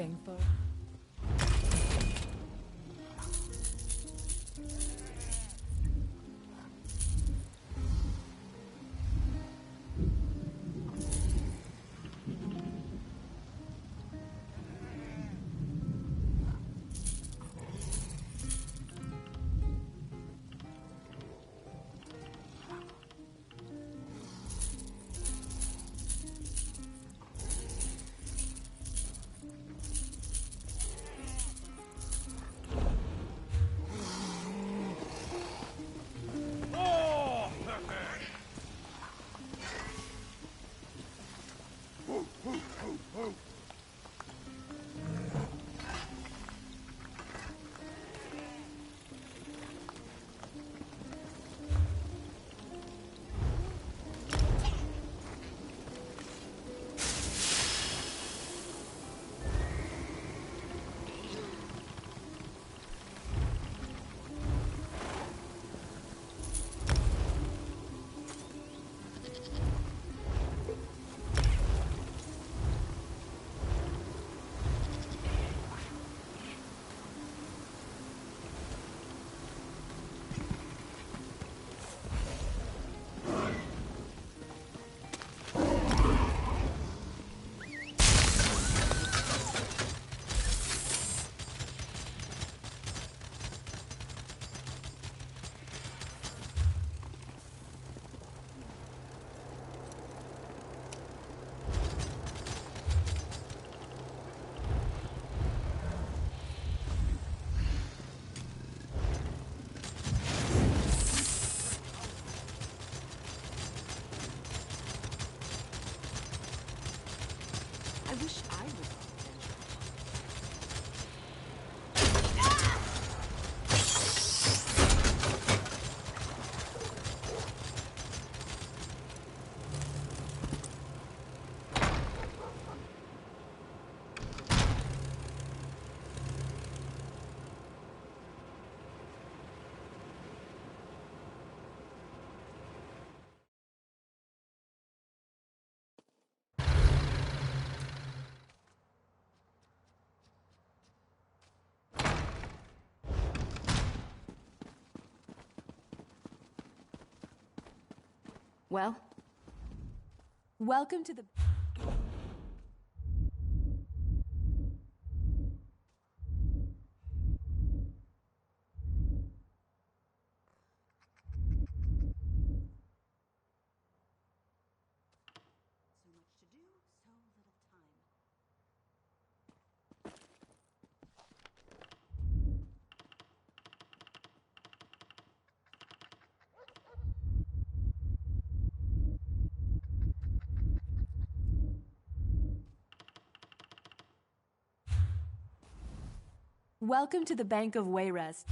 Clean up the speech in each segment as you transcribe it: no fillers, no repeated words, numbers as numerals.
looking for? I wish I was. Well, welcome to the... So much to do, so little time. Welcome to the Bank of Wayrest.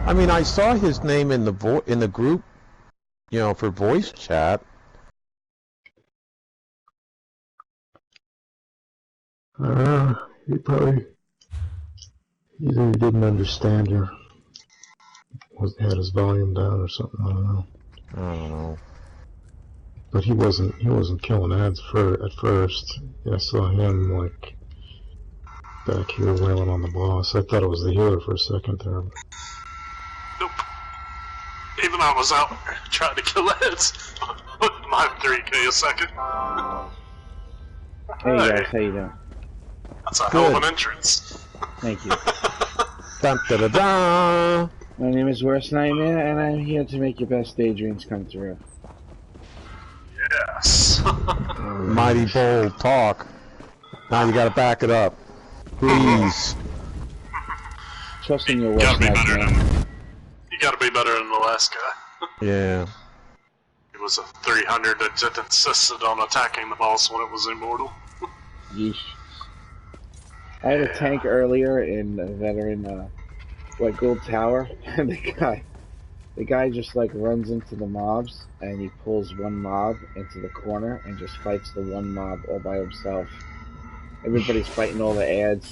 I mean, I saw his name in the group, you know, for voice chat. He probably either he didn't understand or had his volume down or something. I don't know. I don't know. But he wasn't killing ads at first. I saw him like back here wailing on the boss. I thought it was the healer for a second there. Nope. Even I was out trying to kill ads. My 3K a second. Hey guys, how you doing? That's a hell of an entrance. Thank you. Dun, da, da, da. My name is Worst Nightmare, and I'm here to make your best daydreams come true. Yes. Mighty bold talk. Now you gotta back it up. Please. Trust in your worst nightmare. You gotta be better than the last guy. Yeah. It was a 300 that just insisted on attacking the boss when it was immortal. Yeesh. I had a tank earlier in a veteran, White Gold Tower, and the guy just like runs into the mobs, and he pulls one mob into the corner and just fights the one mob all by himself. Everybody's fighting all the ads.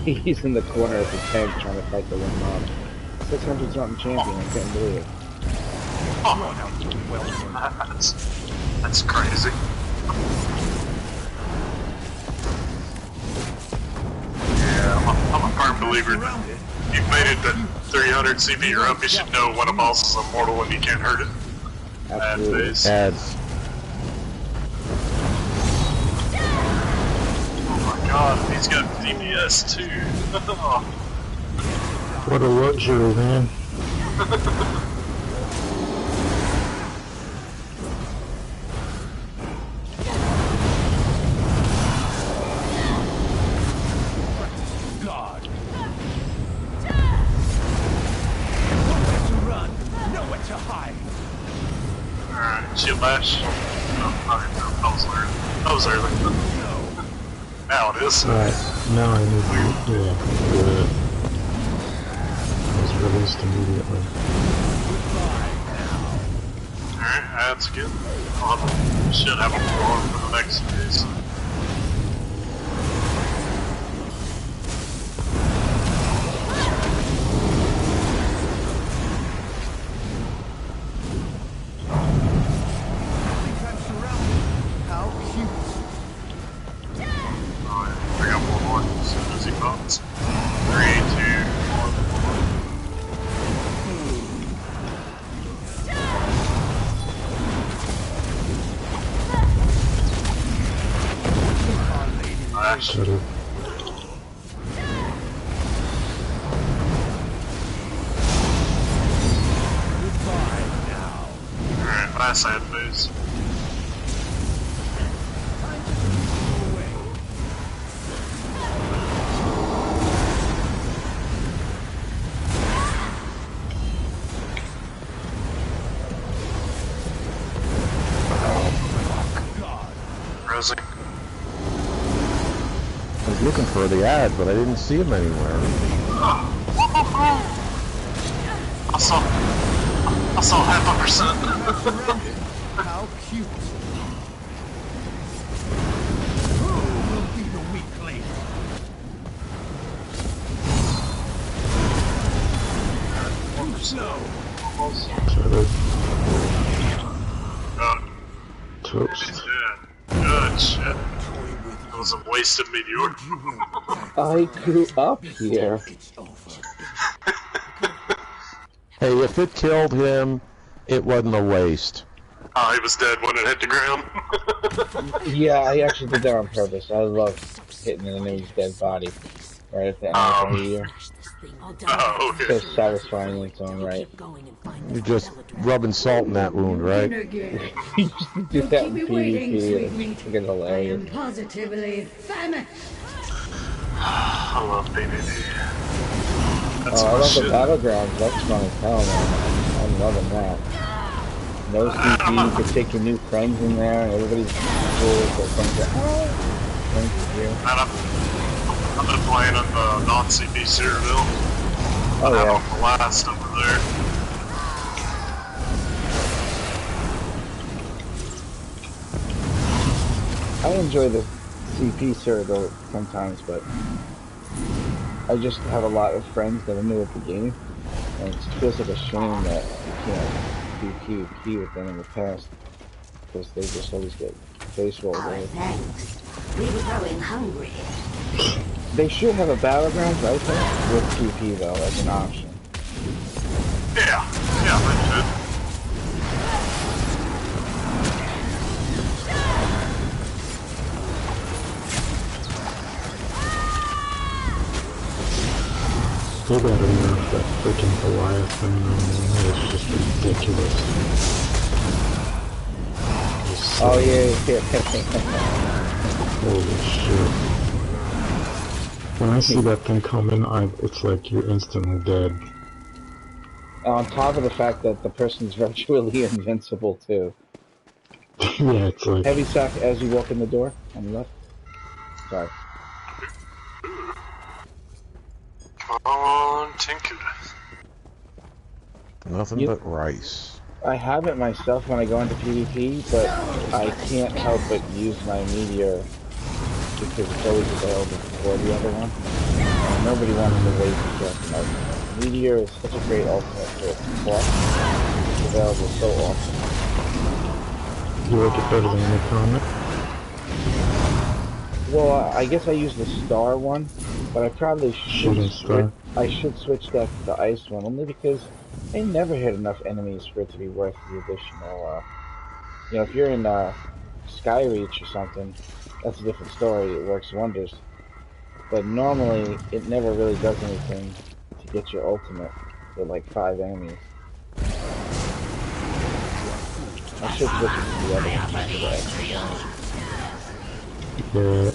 He's in the corner of the tank trying to fight the one mob. 600 something champion, I can't believe it. Oh, that's crazy. Yeah, I'm a firm believer that you've made it to 300 CP or up, you should know when a boss is immortal and you can't hurt it. Absolutely. Ads. Oh my god, he's got DPS too. What a luxury, man. Shield bash. Oh, that was early. Now it is. Alright, now I need to, good. It was released immediately. Alright, that's good. Should have a form for the next phase. Shut up. Alright, last ad phase. Rosie. I was looking for the ad, but I didn't see him anywhere. I saw half a percent. How cute. Who will be the weakling? Slow. Shut up. Toast. He's dead. Good shit. That was a wasted meteor. I grew up here. Hey, if it killed him, it wasn't a waste. Oh, he was dead when it hit the ground. Yeah, I actually did that on purpose. I love hitting an enemy's dead body right at the end of the year. Oh, okay. It's so satisfying in its own right. You're just rubbing salt in that wound, right? You used to do that in PvP, and it's freaking hilarious. Positively famished. I love PvP. Oh, I love the battlegrounds. That's fun as hell, man. I'm loving that. No CP, you can take your new friends in there, and everybody's cool. So friends are, friends with you. Man, I've been playing in the non-CP Cyrodiil. Oh, having yeah. a blast over there. I enjoy the CP circle sometimes, but I just have a lot of friends that are new at the game, and it feels like a shame that you can't do PvP with them in the past, because they just always get face rolled Our over. thanks. We're growing hungry. They should have a battlegrounds, I think, with PvP though, as an option. Yeah, they should. Still gotta nerf that freaking Goliath thing, man. It's just ridiculous. Just Oh so- yeah. Holy shit. When I see that thing coming, it's like you're instantly dead. On top of the fact that the person's virtually invincible too. Yeah, it's like... Heavy sack as you walk in the door on the left. Sorry. Come on, Tinker. Nothing but rice. I have it myself when I go into PvP, but I can't help but use my meteor because it's always available before the other one. And nobody wants to wait to get an ultimate. Meteor is such a great ultimate for its cost. It's available so often. You like it better than the comic? Well, I guess I use the star one, but I probably Shooting should star? I should switch that to the ice one, only because I never hit enough enemies for it to be worth the additional, you know, if you're in, Skyreach or something, that's a different story, it works wonders. But normally, it never really does anything to get your ultimate with like 5 enemies. I should switch it to the other one for the extra damage. Yeah,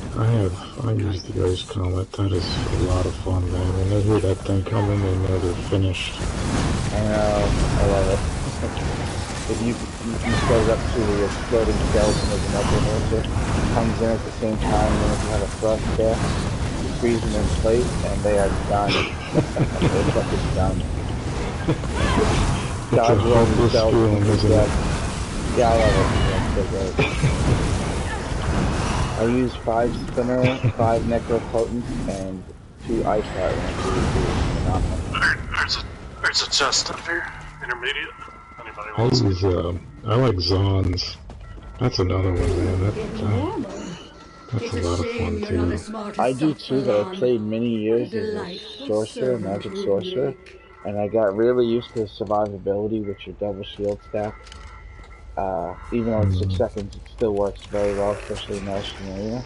I use the Ghost Comet. That is a lot of fun, man. When they hear that thing coming, they know they're finished. I know, I love it. If you set it up to the exploding skeleton as another monster, comes in at the same time, and then if you have a thrust there, you freeze them in place, and they are done. They're fucking done. It's a Dodge roll hopeless themselves feeling, into isn't death. it? Yeah, I love it. Yeah, it's so great. I use 5 spinner, 5 necropotent, and 2 ice heart when I do phenomenal. There's a chest up here. Intermediate. Anybody I wants it? use, I like Zons. That's another one, man. That's a lot of fun, too. I do too, but I played many years as a sorcerer, magic sorcerer, and I got really used to survivability with your double shield stack. Even though it's 6 seconds, it still works very well, especially in Maelstrom Arena.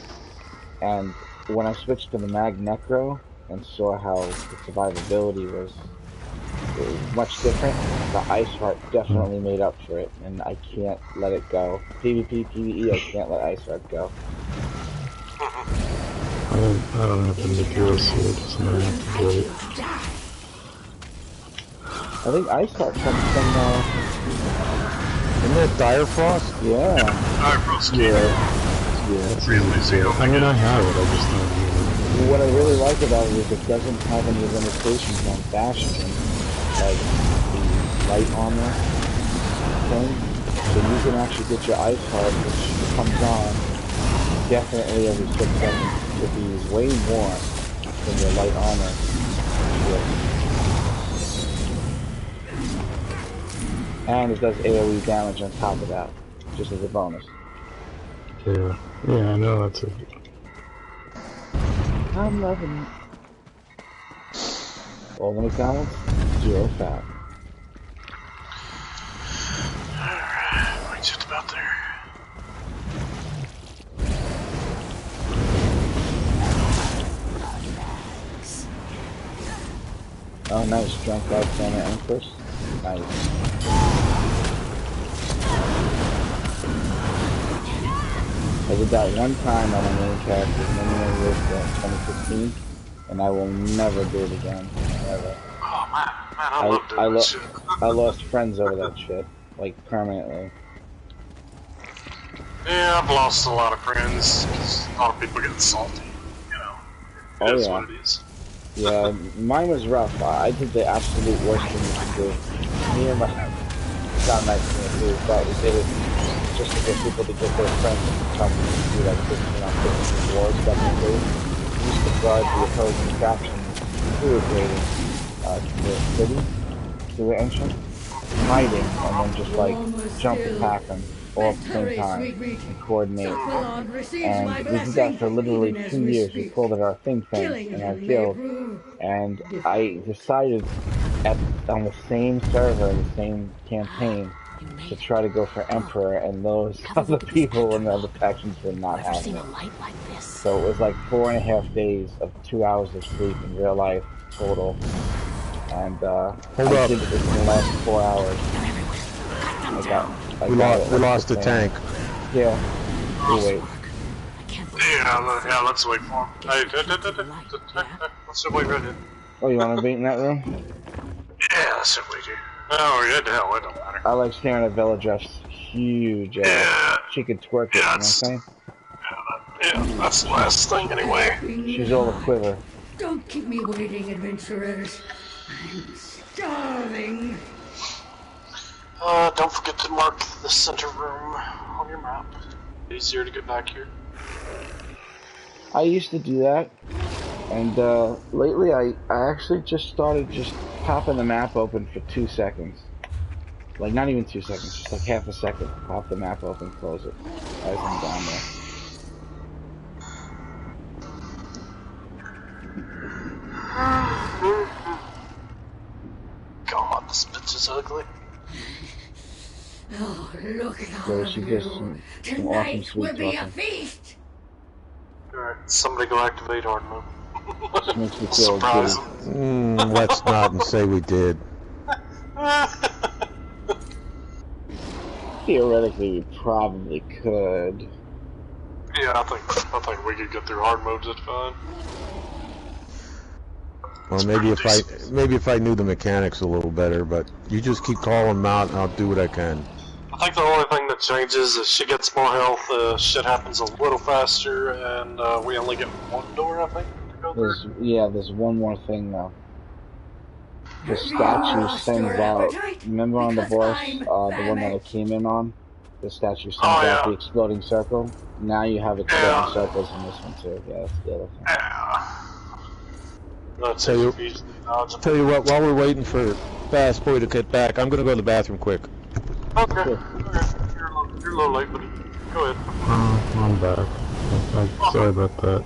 And when I switched to the Mag Necro and saw how the survivability was much different, the Ice Heart definitely made up for it, and I can't let it go. PvP, PvE, I can't let Ice Heart go. I don't have the Nibiru sword, so I'm gonna have to get it. I think Ice Heart comes from, Isn't that Dire Frost? yeah. Alright, bro, Yeah. That's easy to do. I mean, I have it, I just don't use it. What I really like about it is it doesn't have any limitations on Bastion, like the light armor thing. So you can actually get your Ice Heart, which comes on definitely every 6 seconds. It is way more than your light armor. And it does AoE damage on top of that, just as a bonus. Yeah, I know that's it. I'm loving it. All the McDonald's, 0 fat. Alright, we're just about there. Oh, nice. Drunk out from the Empress. Nice. I did that one time on my main character, many years ago in 2016, and I will never do it again. Never. Oh man, I love doing that shit. I lost friends over that shit, like permanently. Yeah, I've lost a lot of friends because a lot of people get salty. You know, it is what it is. Yeah, mine was rough. I did the absolute worst thing you can do. Me and my John Knight too thought we did it just to get people to get their friends to come do like 15 wars back in the day. We used to guard the opposing faction's food raiding to the city, to the entrance, hiding, and then just like jump attack them all at the same time and coordinate. And we did that for literally 2 years. We called it our think tank in our guild. And I decided on the same server, in the same campaign, to try to go for Emperor, and those other people in the other factions were not having it. So it was like 4.5 days of 2 hours of sleep in real life total. And I did it within the last 4 hours. We lost the tank. Yeah. We'll wait. Yeah, let's wait for him. Hey, let's wait right here. Oh, you want to wait in that room? Yeah, let's wait here. Oh, yeah, the hell, it don't matter. I like staring at Villa Dress. Huge. She could twerk it, you know what I'm saying? Yeah, that's the last thing anyway. She's all a quiver. Don't keep me waiting, adventurers. I'm starving. Don't forget to mark the center room on your map. Easier to get back here. I used to do that, and lately I actually just started just popping the map open for 2 seconds. Like, not even 2 seconds, just like half a second. Pop the map open, close it, as I'm down there. God, this bitch is ugly. Oh, look at all So of she you. just some awesome Tonight sweet will be a talking. feast. Alright, somebody go activate hard mode. Just makes me feel Surprise good. Let's not and say we did. Theoretically, we probably could. Yeah, I think we could get through hard mode just fine. Well, maybe if I knew the mechanics a little better, but you just keep calling them out, and I'll do what I can. I think the only thing that changes is she gets more health, shit happens a little faster, and we only get one door, I think, to go through. There's one more thing though. The statue sends out. Remember on the boss, the one that I came in on? The statue sends out the exploding circle. Now you have exploding circles in this one too. Yeah, that's the other thing. Tell you what, while we're waiting for Fast Boy to get back, I'm gonna go to the bathroom quick. Okay. You're a little late, buddy. Go ahead. I'm back. Sorry about that.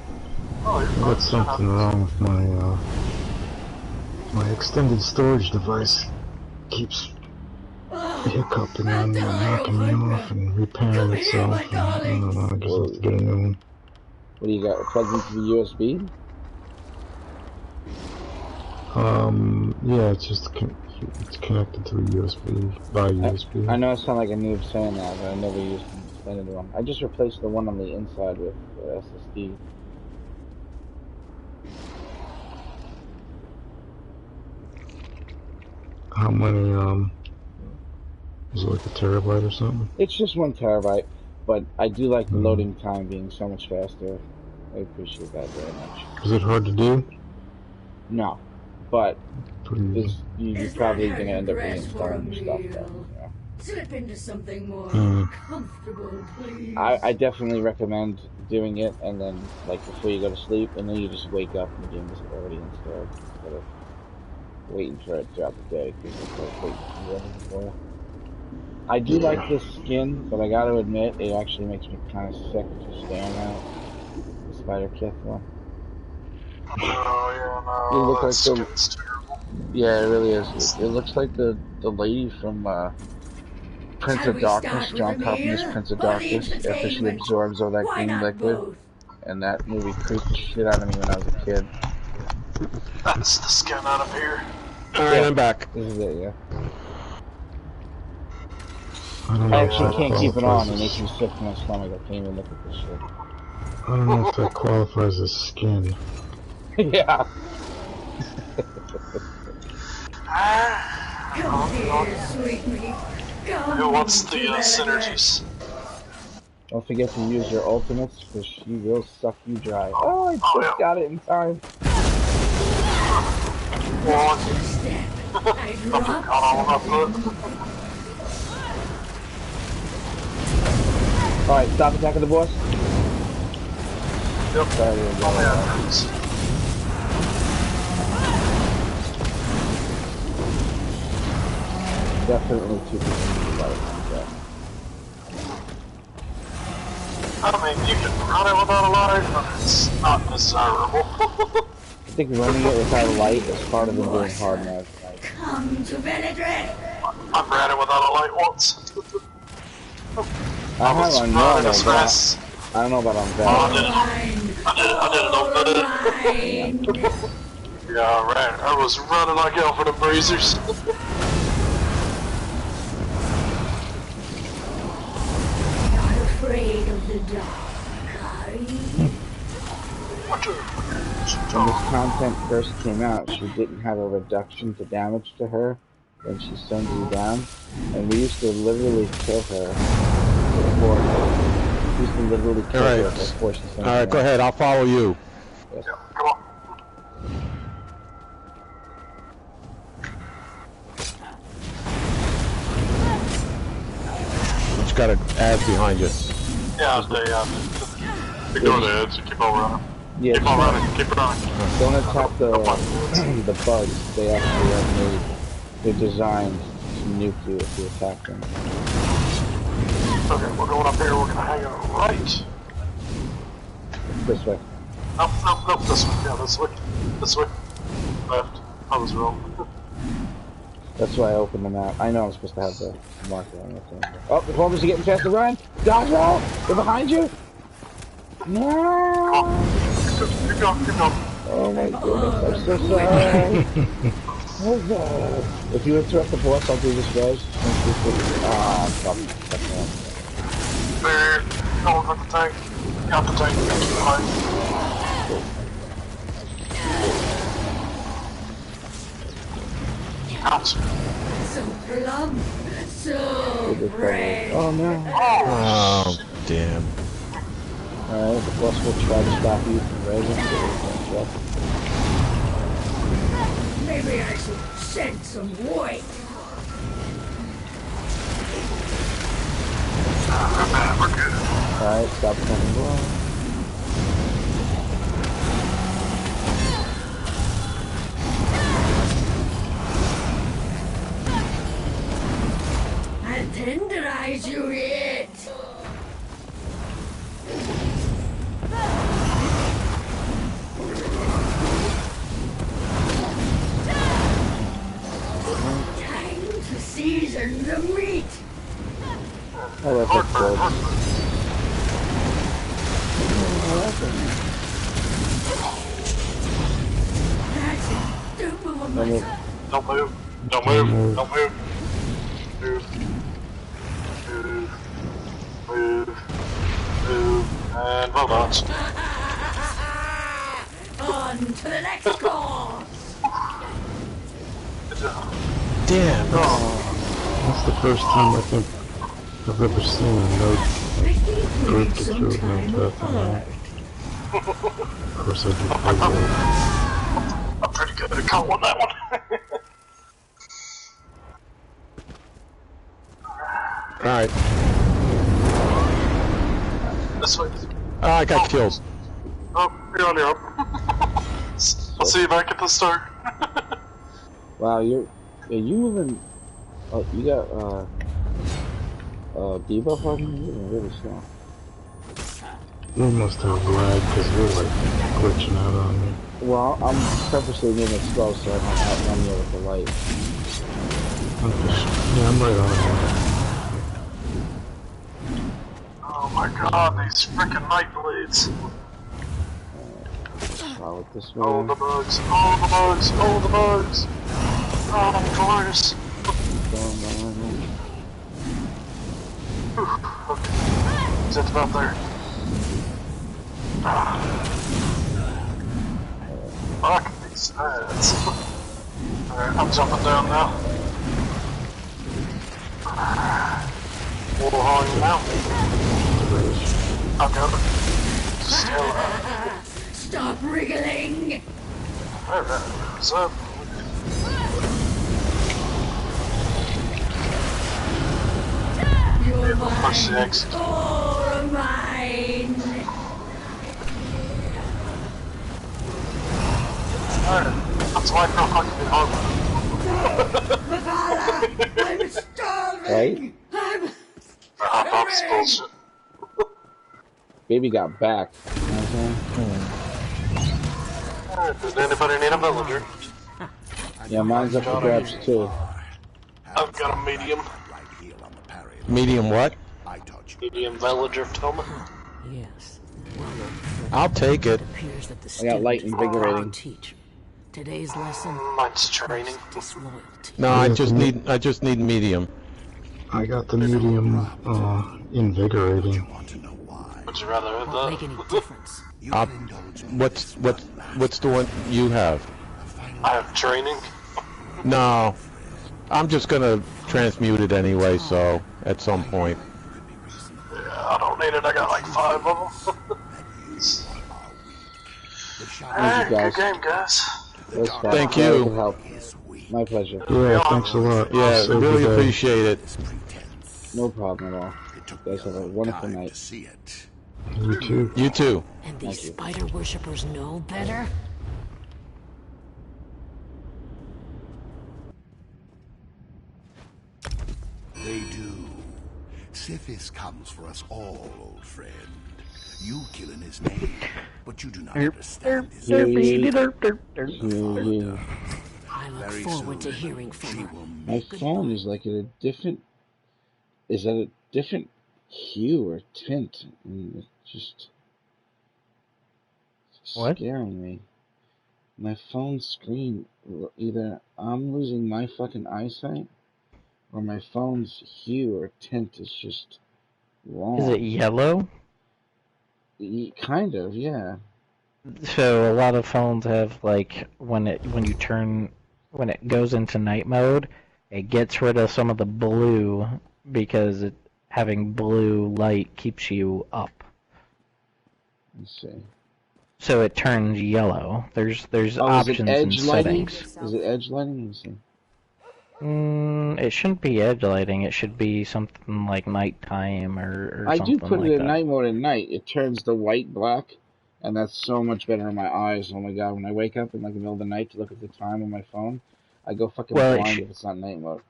Oh, you're I got something wrong with my extended storage device. Keeps hiccuping and knocking me off and repairing itself. And, I don't know, I just have to get a new one. What do you got? Plugged into the USB? Yeah, it's just it's connected to a USB by USB. I know I sound like a noob saying that, but I never used an extended one. I just replaced the one on the inside with SSD. How many, is it like a terabyte or something? It's just 1 terabyte, but I do like the loading time being so much faster. I appreciate that very much. Is it hard to do? No, but Pretty easy. you're probably going to end up reinstalling your stuff though. Yeah. Slip into something more comfortable, please. I definitely recommend doing it, and then like before you go to sleep, and then you just wake up and the game is already installed instead of waiting for it throughout the day because it's like waiting for you. I do like this skin, but I got to admit it actually makes me kind of sick just staring at it. The Spider Kith one. Oh, yeah, no. You look like skin's terrible. Yeah, it really is. It looks like the lady from Prince of Darkness, John Carpenter's Prince of Darkness, after she absorbs all that green liquid. And that movie creeped the shit out of me when I was a kid. That's the skin out of here. Alright, I'm back. This is it, yeah. I don't know I if actually that can't keep it on. It qualifies makes me sick to my stomach. I can't even look at this shit. I don't know if that qualifies as skin. Yeah. Come here, sweet meat. Who wants the synergies? Don't forget to use your ultimates, because she will suck you dry. Oh, I just got it in time. One. Step. I Fucking drop caught all of my foot. Alright, stop attacking the boss. Yep. Sorry, Oh, yeah. definitely too confused about it. I mean, you can run it without a light, but it's not desirable. I think running it without a light is harder than doing hard mode. Come to penetrate. I've ran it without a light once. I have was on running normal, as but fast. I don't know about on I veteran. did it on good. Yeah, I was running like hell for the breezers. Not afraid of the dark, are you? When this content first came out, she didn't have a reduction to damage to her when she sends you down, and we used to literally kill her before. We used to literally kill her before she sends you down. Alright, go ahead, I'll follow you. Yes. Come on. Just got an ad behind you. Yeah, ignore the edge. Keep on running. Yeah, Keep on running. Keep running. don't attack the the bugs. They actually are made. They're designed to nuke you if you attack them. Okay, we're going up here. We're gonna hang out right. This way. Nope, nope, nope. This way. Yeah, this way. This way. Left. I was wrong. That's why I opened the map. I know I'm supposed to have the marker on it. Oh, the Columbus are getting faster. Run! Dodge roll! They're behind you! No! Keep going. Keep going. Oh my goodness, I'm so sorry. Oh god. If you interrupt the boss, I'll do this res. Ah, fuck. There. Don't got the tank. Got the tank. Got the tank. Ouch. So plump, so brave. Oh no. Oh, damn. Alright, the boss will try to stop you from resing, so we can Maybe I should shed some weight. We're good. Alright, stop coming blow. I'll tenderize you yet. Time to season the meat. Oh, that's Heartburn. That's a double of my Don't move. Don't move. Don't move. Move. Move. Move. Move. And well done. On to the next course. Good job. Damn. That's the first time I think I've ever seen a note group get killed in no death. Of course I do play well. I'm pretty good at calling that one. Alright. This way. Oh, I got killed. Oh, you're on your own. I'll see you back at the start. Wow, you moving. Oh, you got debuff on you? You're really slow. We must have lag because you're like glitching out on me. Well, I'm purposely moving slow so I don't outrun you with the light. Yeah, I'm right on it. Oh my god, these freaking night blades. Follow it this Oh, way. the bugs. Oh, the bugs. Oh, the bugs. Oh, of course. Okay. Just about there. Fuck these ads. Alright, I'm jumping down now. Water hauling now. I'll go. Still Stop wriggling. Alright, what's up? Push the exit. All mine. That's why I feel fucking hungry. I'm starving. Right? I'm Hot dog's bullshit. Baby got back. You know what I'm saying? Does anybody need a villager? Yeah, mine's up for grabs too. I've got a medium. Medium what? Medium villager, Toma. Yes. I'll take it. Appears that the I got light student invigorating. teacher. Today's lesson Mine's training. disloyalty. No, I just need medium. I got the medium, invigorating. Would you rather have Won't make that? any difference. What's the one you have? I have training. No, I'm just gonna transmute it anyway. So at some point. Yeah, I don't need it. I got like 5 of them. Alright, good game, guys. That's fine. Thank Glad I you. could help. My pleasure. Yeah, thanks a lot. Yeah, Saved really the day. appreciate it. No problem at all. You guys have a wonderful night. You too. You too. And these Thank you. spider worshippers know better? They do. Sithis comes for us all, old friend. You kill in his name, but you do not understand his Yeah. I look Very forward to soon, hearing from she her. will My meet phone is like at a different. Is at a different hue or tint, and it's just What? scaring me. My phone screen, either I'm losing my fucking eyesight, or my phone's hue or tint is just wrong. Is it yellow? Kind of, yeah. So a lot of phones have like when it goes into night mode, it gets rid of some of the blue because having blue light keeps you up. Let's see. So it turns yellow. There's Is it options in edge lighting? settings. Is it edge lighting? Let me see. It shouldn't be edge lighting. It should be something like nighttime or I something do put like it in that. night mode at night. It turns the white black, and that's so much better on my eyes. Oh my god, when I wake up in like the middle of the night to look at the time on my phone, I go fucking Well, blind if it's not night mode.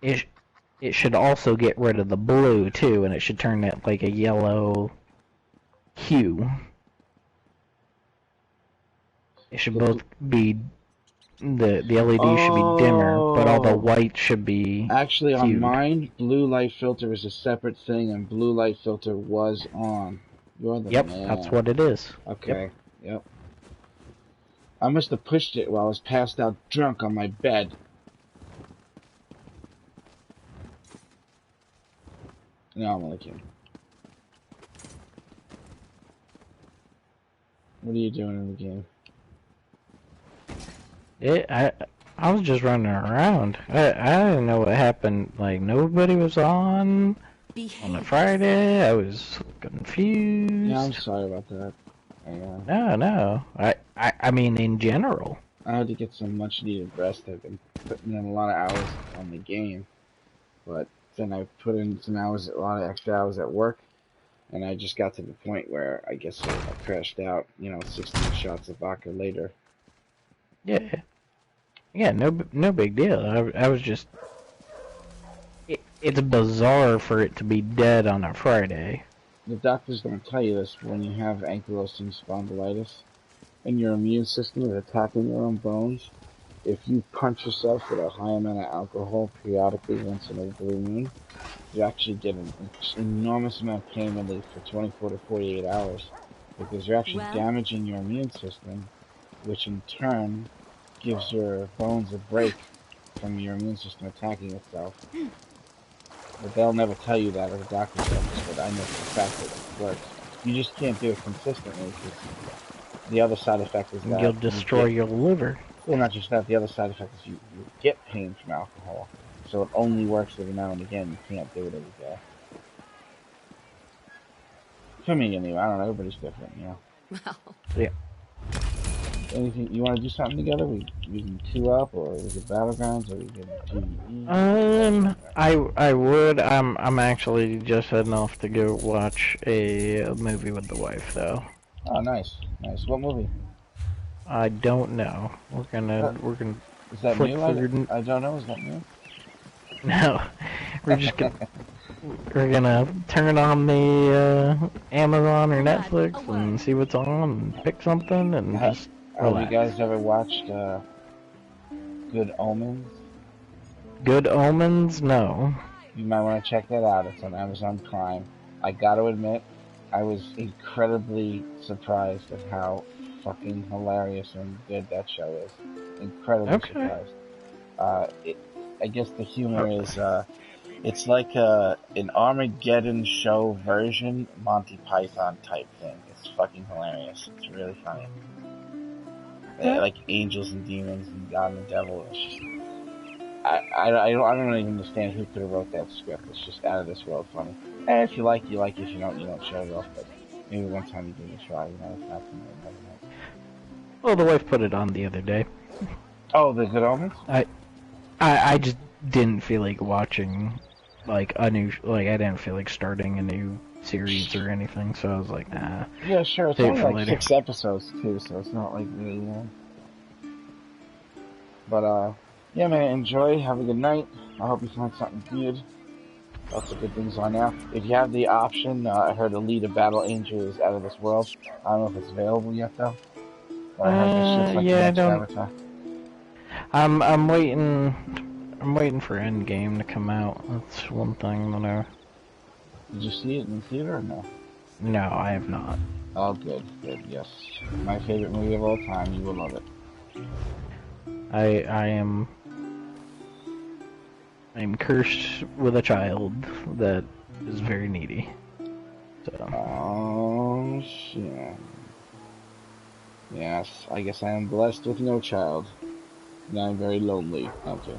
It should also get rid of the blue too, and it should turn it like a yellow hue. It should both be the LED should be dimmer, but all the Oh. white should be Actually, on hued. mine, blue light filter is a separate thing, and blue light filter was on. You're the Yep, man. that's what it is. Okay, yep. I must have pushed it while I was passed out drunk on my bed. No, I'm only kidding. What are you doing in the game? I was just running around. I didn't know what happened. Like nobody was on a Friday. I was confused. Yeah, I'm sorry about that. No. I mean in general. I had to get some much needed rest. I've been putting in a lot of hours on the game, but then I put in some hours, a lot of extra hours at work, and I just got to the point where I guess I crashed out. 16 shots of vodka later. Yeah, no big deal. I was just. It's bizarre for it to be dead on a Friday. The doctor's going to tell you this when you have ankylosing spondylitis and your immune system is attacking your own bones. If you punch yourself with a high amount of alcohol periodically once in a blue moon, you actually get an enormous amount of pain relief for 24 to 48 hours because you're actually damaging your immune system, which in turn gives your bones a break from your immune system attacking itself. But they'll never tell you that at a doctor's office, but I know for a fact that it works. You just can't do it consistently because the other side effect is that You'll destroy your liver. Well, not just that. The other side effect is you get pain from alcohol. So it only works every now and again. You can't do it every day. For me, anyway. I don't know. Everybody's different, Well. Yeah. anything you want to do something together? We can queue up, or we can battlegrounds, or we can PvE. I would. I'm actually just heading off to go watch a movie with the wife, though. Oh, nice, nice. What movie? I don't know. We're gonna Is that flick new? through. I don't know. Is that new? No, we're just gonna we're gonna turn on the Amazon or Netflix and see what's on and pick something and just Have relax. you guys ever watched Good Omens? Good Omens? No. You might want to check that out. It's on Amazon Prime. I gotta admit, I was incredibly surprised at how fucking hilarious and good that show is. Incredibly surprised. I guess the humor is, it's like an Armageddon show version, Monty Python type thing. It's fucking hilarious. It's really funny. Like angels and demons and God and the devil. It's just, I don't even understand who could have wrote that script. It's just out of this world funny. And if you like, you like. If you don't, you don't. Shut it off. But maybe one time you give it a try. You know, it's not something that doesn't happen. Well, the wife put it on the other day. Oh, the Good Omens? I just didn't feel like watching like a new I didn't feel like starting a new series or anything, so I was like, nah. Yeah, sure. It's save only for like later. 6 episodes too, so it's not like really long. But yeah, man, enjoy. Have a good night. I hope you find something good. Lots of good things on now. If you have the option, I heard Elite of Battle Angel is out of this world. I don't know if it's available yet though. But I heard this shit's like yeah, the I next don't. Avatar. I'm waiting for Endgame to come out. That's one thing that I. Did you see it in the theater or no? No, I have not. Oh, good, good, yes. My favorite movie of all time. You will love it. I'm cursed with a child that is very needy. So. Oh shit. Yes, I guess I am blessed with no child. And I'm very lonely. Okay.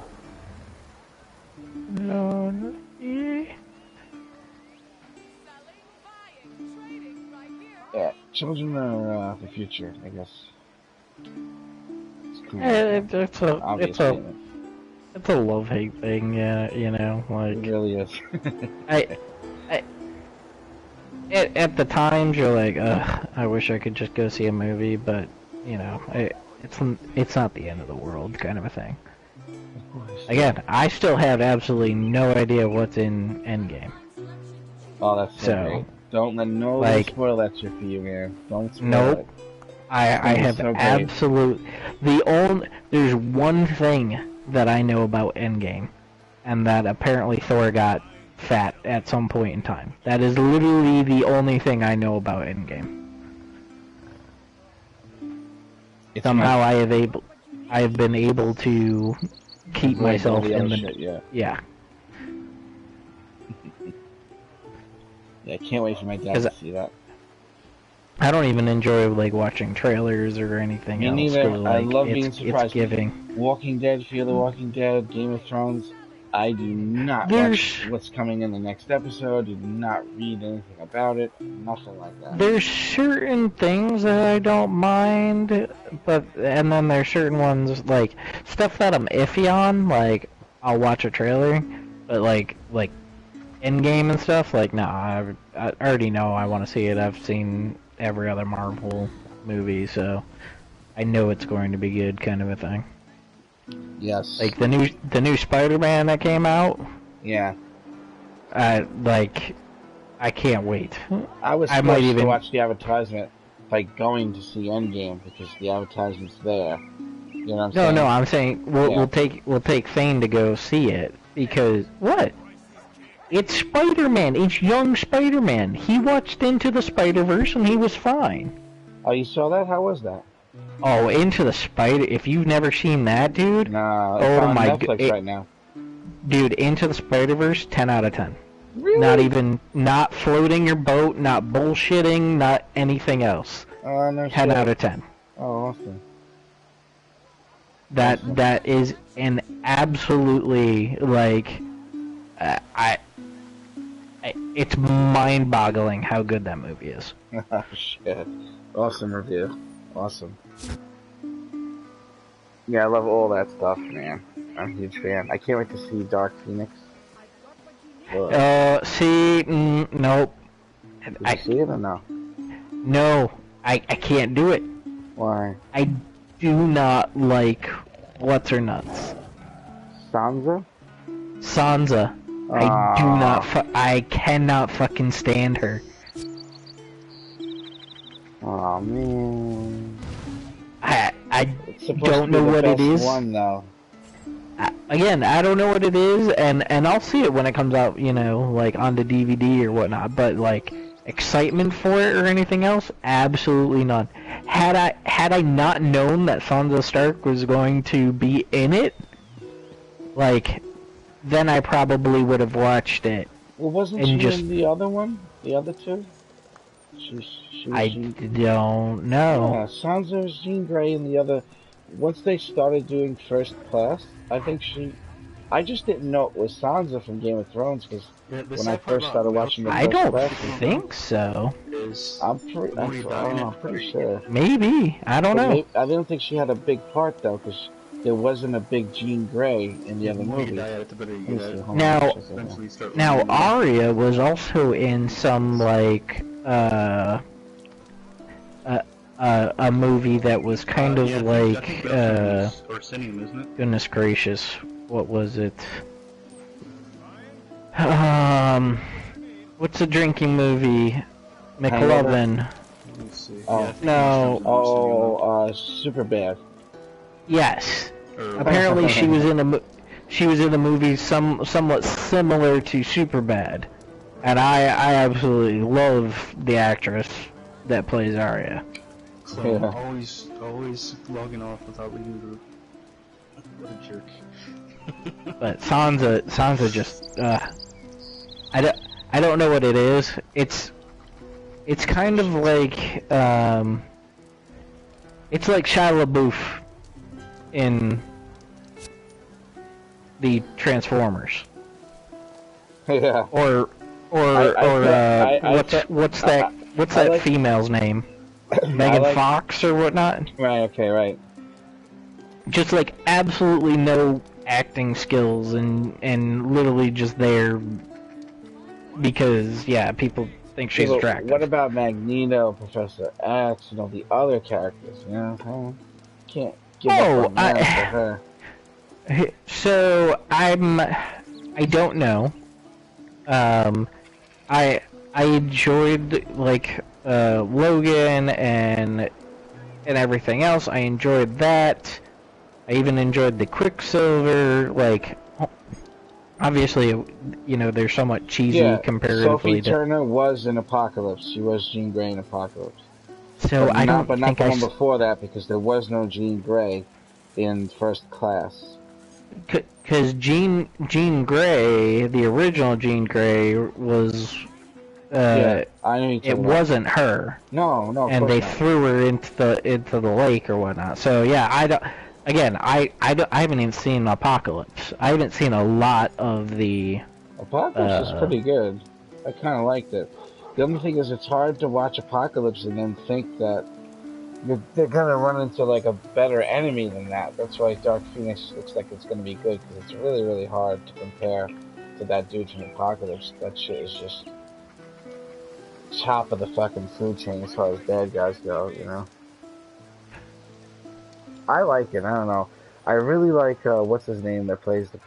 Lonely. Yeah, children are the future, I guess. It's cool. It's a love-hate thing, yeah, you know, like... It really is. At the times, you're like, ugh, I wish I could just go see a movie, but, you know, it's not the end of the world kind of a thing. Again, I still have absolutely no idea what's in Endgame. Oh, that's so great. Don't let nobody spoil that shit for you, man. Don't spoil it. I have so absolute... There's one thing that I know about Endgame, and that apparently Thor got fat at some point in time. That is literally the only thing I know about Endgame. Somehow I have been able to keep myself in the shit, yeah. Yeah. Yeah, I can't wait for my dad to see that. I don't even enjoy like watching trailers or anything else. Me neither. Like, I love being surprised. It's giving. Walking Dead, Fear the Walking Dead, Game of Thrones. I do not watch what's coming in the next episode. Do not read anything about it. Nothing like that. There's certain things that I don't mind, and then there's certain ones like stuff that I'm iffy on. Like I'll watch a trailer, but like Endgame and stuff. Like no, I already know I want to see it. I've seen every other Marvel movie, so I know it's going to be good, kind of a thing. Yes. Like the new Spider-Man that came out. Yeah. Like I can't wait. I might even watch the advertisement by going to see Endgame because the advertisement's there. You know what I'm saying? No, I'm saying we'll take Thane to go see it because what? It's Spider-Man. It's young Spider-Man. He watched Into the Spider-Verse and he was fine. Oh, you saw that? How was that? Oh, Into the Spider... If you've never seen that, dude... No, it's on Netflix right now. Dude, Into the Spider-Verse, 10 out of 10. Really? Not floating your boat, not bullshitting, not anything else. No 10 out of 10. Oh, awesome. That is an absolutely, like... it's mind-boggling how good that movie is. Oh, shit. Awesome review. Awesome. Yeah, I love all that stuff, man. I'm a huge fan. I can't wait to see Dark Phoenix. See, nope. Did you see it or no? No, I can't do it. Why? I do not like what's her nuts. Sansa? Sansa. I do not. I cannot fucking stand her. Oh man. I don't know what it is. One, though. Again, I don't know what it is, and I'll see it when it comes out, you know, like on the DVD or whatnot. But like excitement for it or anything else, absolutely none. Had I not known that Sansa Stark was going to be in it, like, then I probably would have watched it. Well, wasn't she in the other one? The other two? I don't know. Yeah, Sansa was Jean Grey in the other. Once they started doing First Class, I think I just didn't know it was Sansa from Game of Thrones because when I first started watching the First Class, I don't think so. I'm pretty sure. Maybe. I don't know. I didn't think she had a big part though because there wasn't a big Jean Grey in the other movie. Now Arya was also in some like a movie that was kind of like Orsinium, isn't it? Goodness gracious, what was it? What's the drinking movie? McLovin. Superbad. Yes. Apparently she was in a movie somewhat similar to Superbad, and I absolutely love the actress that plays Arya. So always logging off without leaving the group. What a jerk. But Sansa just I don't know what it is. It's kind of like it's like Shia LaBeouf in the Transformers. Yeah. What's that female's name? Megan Fox or whatnot? Right, okay, right. Just like absolutely no acting skills and literally just there because, yeah, people think she's attractive. What about Magneto, Professor X, the other characters, Can't give up on that for her. So, I don't know. I enjoyed, like, Logan and everything else. I enjoyed that. I even enjoyed the Quicksilver. Like, obviously, they're somewhat cheesy comparatively. Sophie Turner was in Apocalypse. She was Jean Grey in Apocalypse. So but not the one before that because there was no Jean Grey in First Class. Because Jean Grey, the original Jean Grey, was. I know it wasn't her. No. And they threw her into the lake or whatnot. So yeah, I don't. Again, I haven't even seen Apocalypse. I haven't seen a lot of the. Apocalypse is pretty good. I kind of liked it. The only thing is, it's hard to watch Apocalypse and then think that they're gonna run into like a better enemy than that. That's why Dark Phoenix looks like it's gonna be good because it's really, really hard to compare to that dude from Apocalypse. That shit is just top of the fucking food chain as far as bad guys go. I like it. I don't know. I really like what's his name that plays the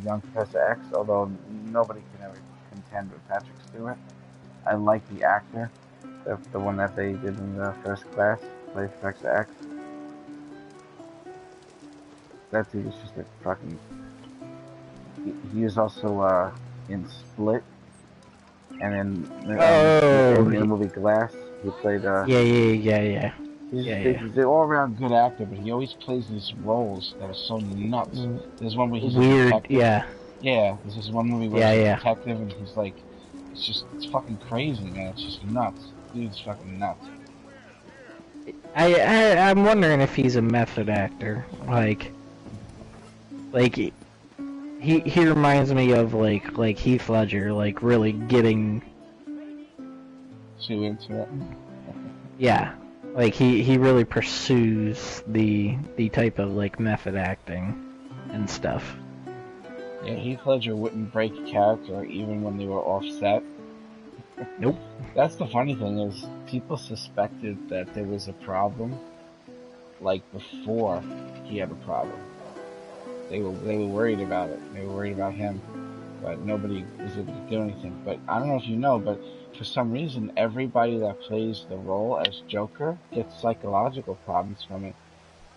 young Professor X. Although nobody can ever contend with Patrick Stewart. I like the actor, the one that they did in the First Class, plays Professor X. That dude is just a fucking. He was also in Split, and in the movie Glass, he played. Yeah. He's an all-around good actor, but he always plays these roles that are so nuts. There's one where he's weird, a detective. yeah. Yeah, there's this one movie where he's a detective, and he's like, it's fucking crazy, man. It's just nuts. Dude's fucking nuts. I'm wondering if he's a method actor, like he reminds me of like Heath Ledger, like really getting too into it. Yeah. Like he really pursues the type of like method acting and stuff. Yeah, Heath Ledger wouldn't break a character even when they were offset. Nope. That's the funny thing is people suspected that there was a problem like before he had a problem. They were worried about it. They were worried about him, but nobody was able to do anything. But I don't know if you know, but for some reason everybody that plays the role as Joker gets psychological problems from it.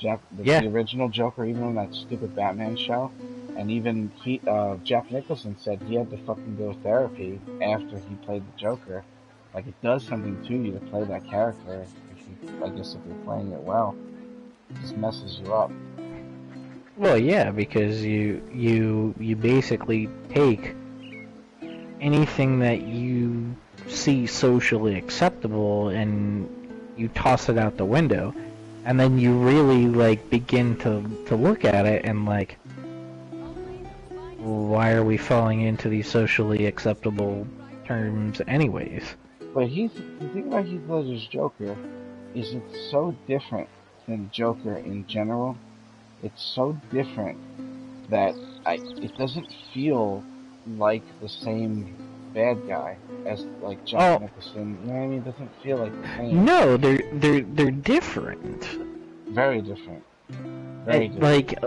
The original Joker, even on that stupid Batman show, and even Jack Nicholson said he had to fucking go to therapy after he played the Joker. Like, it does something to you to play that character. I guess if you're playing it well, it just messes you up. Well, yeah, because you basically take anything that you see socially acceptable and you toss it out the window. And then you really, like, begin to look at it and, like, why are we falling into these socially acceptable terms anyways? But the thing about Heath Ledger's Joker is it's so different than Joker in general. It's so different that it doesn't feel like the same bad guy as, like, Jack Nicholson. You know what I mean? It doesn't feel like the same. No, they're different. Very different. Very different.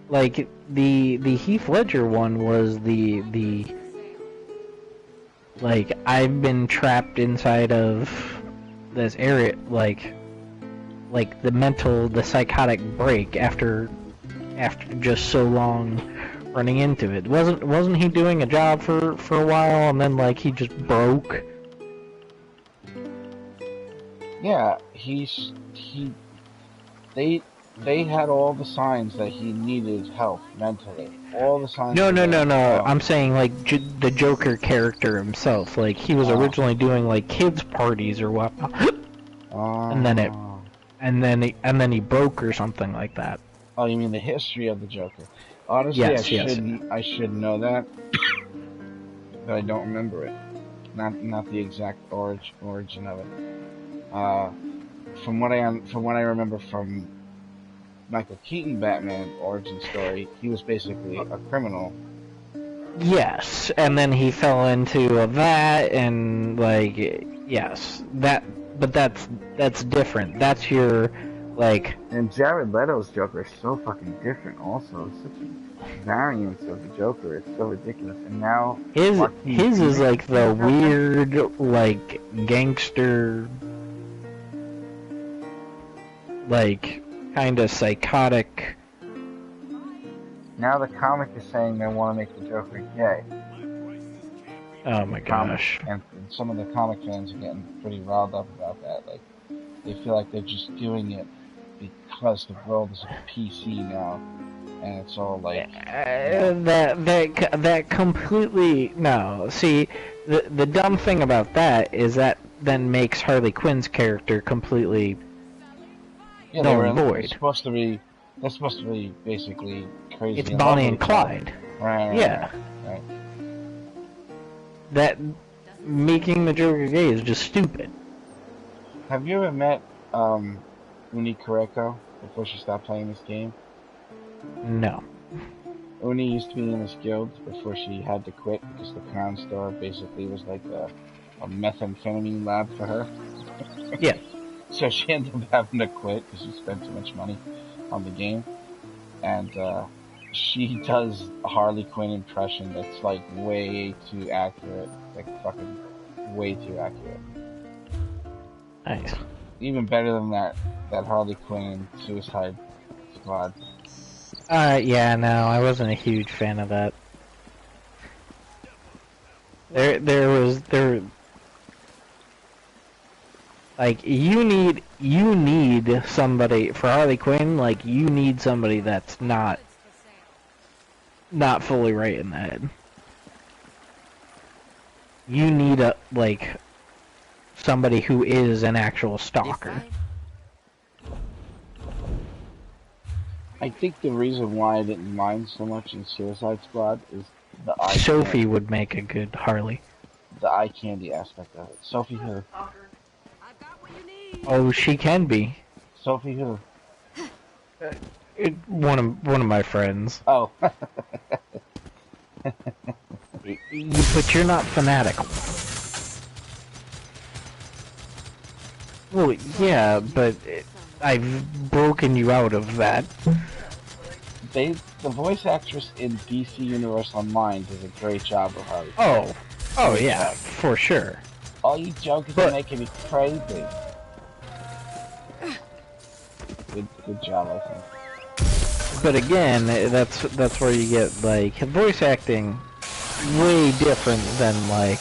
Like the Heath Ledger one was the like, I've been trapped inside of this area, like the psychotic break after just so long running into it. Wasn't he doing a job for a while and then, like, he just broke? Yeah, they had all the signs that he needed help mentally. All the signs. No. I'm saying, like, the Joker character himself. Like, he was originally doing, like, kids parties or whatnot, and then he broke or something like that. Oh, you mean the history of the Joker? Honestly, I should know that, but I don't remember it. Not the exact origin of it. From what I remember from Michael Keaton Batman origin story, he was basically a criminal. Yes, and then he fell into that, and, like, yes, but that's different. That's your, like... And Jared Leto's Joker is so fucking different also. It's such a variance of the Joker. It's so ridiculous. And now... His is, like, the weird, like, gangster... like, kind of psychotic... Now the comic is saying they want to make the Joker gay. Oh my gosh. And some of the comic fans are getting pretty riled up about that. Like, they feel like they're just doing it because the world is a PC now. And it's all like... That completely... No. See, the dumb thing about that is that then makes Harley Quinn's character completely... Yeah, they're supposed to be basically crazy. It's Bonnie and Clyde. Right. Yeah. Right. That making the Joker gay is just stupid. Have you ever met Uni Kureko before she stopped playing this game? No. Uni used to be in this guild before she had to quit because the Crown Store basically was like a methamphetamine lab for her. Yeah. So she ended up having to quit because she spent too much money on the game. And she does a Harley Quinn impression that's like way too accurate. Like fucking way too accurate. Nice. Even better than that Harley Quinn in Suicide Squad. Yeah, no, I wasn't a huge fan of that. There like, you need somebody, for Harley Quinn, like, you need somebody that's not fully right in the head. You need somebody who is an actual stalker. I think the reason why I didn't mind so much in Suicide Squad is the eye Sophie candy. would make a good Harley. The eye candy aspect of it. Sophie who? Oh, she can be. Sophie who? One of my friends. Oh. But you're not fanatical. Well, yeah, but I've broken you out of that. The voice actress in DC Universe Online does a great job of her. Oh yeah, for sure. All you jokers are making me crazy. Good job, I think. But again, that's where you get like voice acting way different than like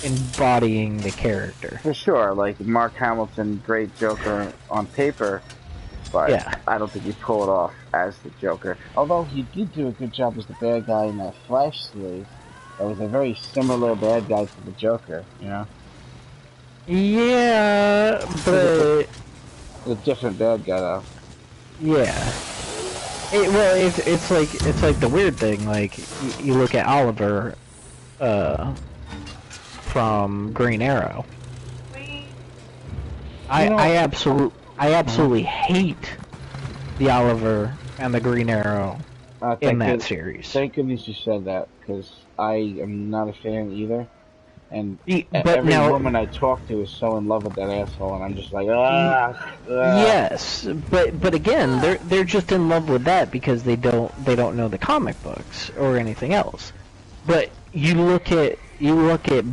embodying the character. For sure, like Mark Hamilton, great Joker on paper, but yeah. I don't think he pull it off as the Joker. Although he did do a good job as the bad guy in that Flash series. That was a very similar bad guy to the Joker, you know? Yeah, but a different bad guy though. Yeah. It's like the weird thing. Like you look at Oliver, from Green Arrow. I absolutely hate the Oliver and the Green Arrow in that series. Thank goodness you said that, because I am not a fan either. And every woman I talk to is so in love with that asshole, and I'm just like, Yes, but again, they're just in love with that because they don't know the comic books or anything else. But you look at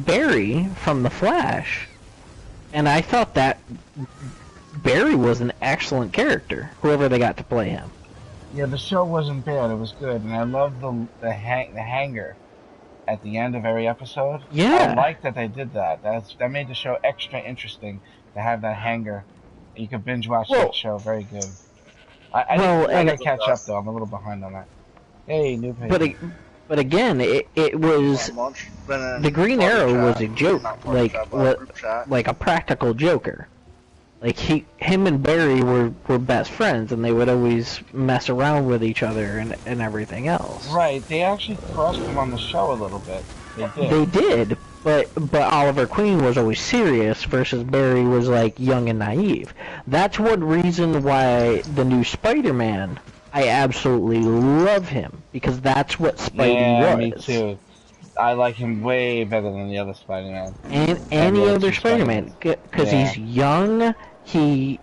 Barry from the Flash, and I thought that Barry was an excellent character, whoever they got to play him. Yeah, the show wasn't bad; it was good, and I love the hanger at the end of every episode. Yeah, I like that they did that. That made the show extra interesting to have that hanger. You could binge watch that show. Very good. I gotta catch up though. I'm a little behind on that. Hey, new page. But again, it was the Green Arrow was a joke, like a practical Joker. Like him and Barry were best friends, and they would always mess around with each other and everything else. Right, they actually crossed them on the show a little bit. They did, but Oliver Queen was always serious versus Barry was like young and naive. That's one reason why the new Spider-Man, I absolutely love him, because that's what Spidey was. Me too. I like him way better than the other Spider-Man. And any other Spider-Man, because he's young, he's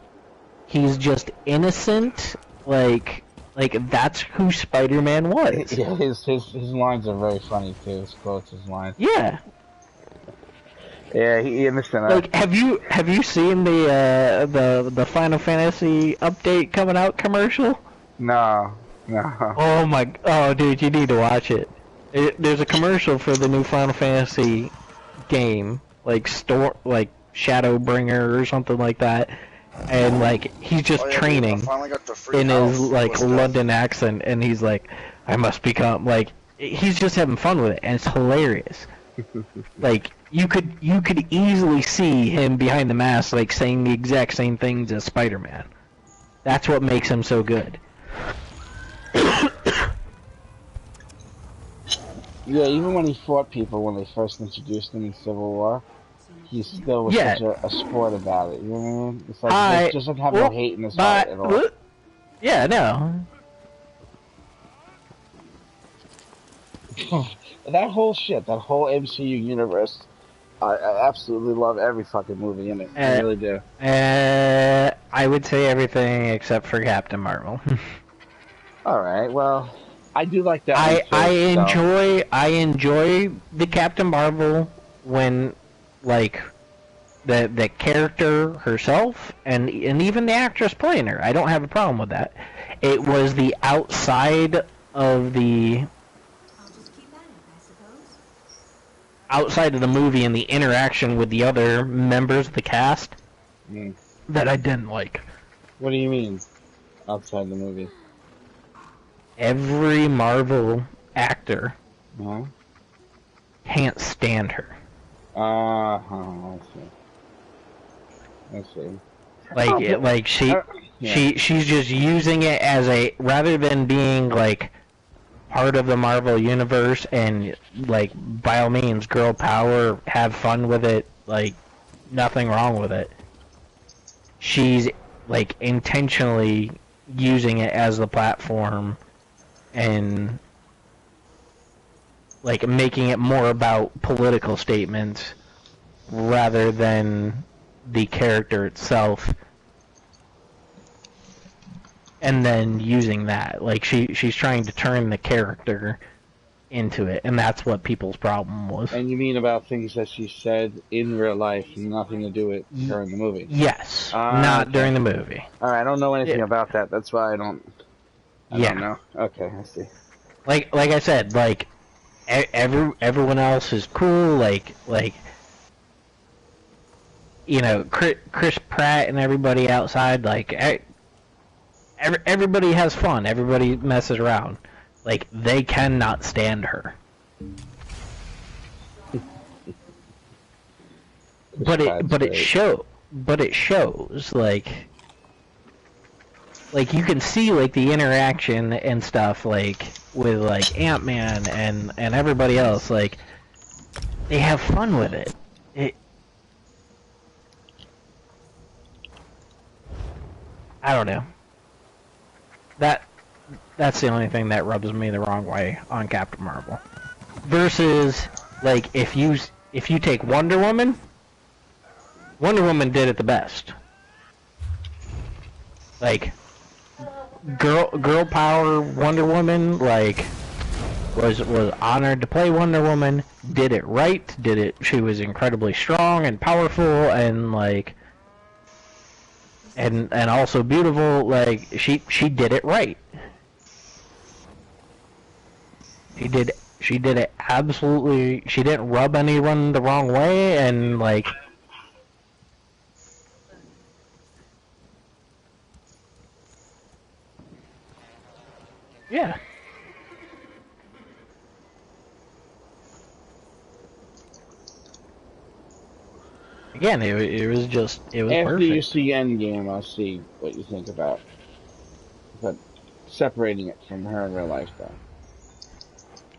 just innocent, like that's who Spider-Man was. Yeah, his lines are very funny too. His quotes, his lines. Yeah. Yeah, he innocent. Like, have you seen the Final Fantasy update coming out commercial? No. Oh dude, you need to watch it. There's a commercial for the new Final Fantasy game, like Shadowbringer or something like that, and like he's just training in his like London accent, and he's like, I must become like, he's just having fun with it, and it's hilarious. Like you could easily see him behind the mask, like saying the exact same things as Spider-Man. That's what makes him so good. Yeah, even when he fought people when they first introduced him in Civil War, he still was such a sport about it. You know what I mean? It's like he just doesn't have no hate in his heart at all. Yeah, no. That whole MCU universe, I absolutely love every fucking movie in it. I really do. I would say everything except for Captain Marvel. Alright, well, I do like that. I enjoy the Captain Marvel when, like, the character herself and even the actress playing her. I don't have a problem with that. It was the outside of the movie and the interaction with the other members of the cast that I didn't like. What do you mean, outside the movie? Every Marvel actor can't stand her. I see. She's just using it as a, rather than being like part of the Marvel universe and like by all means girl power, have fun with it, like nothing wrong with it. she's like intentionally using it as the platform and like making it more about political statements rather than the character itself, and then using that, like she's trying to turn the character into it, and that's what people's problem was. And you mean about things that she said in real life, nothing to do with during the movie? Yes, not okay. during the movie. Alright, I don't know anything about that. That's why I don't know. Okay, I see. Like I said, like everyone else is cool. Like you know, Chris Pratt and everybody outside. Like everybody has fun. Everybody messes around. Like they cannot stand her. But it shows like you can see like the interaction and stuff like with like Ant-Man and everybody else, like they have fun with it. I don't know. That's the only thing that rubs me the wrong way on Captain Marvel. Versus like if you take Wonder Woman did it the best. Like girl power Wonder Woman, like was honored to play Wonder Woman, did it right, she was incredibly strong and powerful and like and also beautiful, like she did it right. She did it absolutely, she didn't rub anyone the wrong way, and like yeah. Again, it was After perfect. you see Endgame, I'll see what you think about. But separating it from her in real life, though.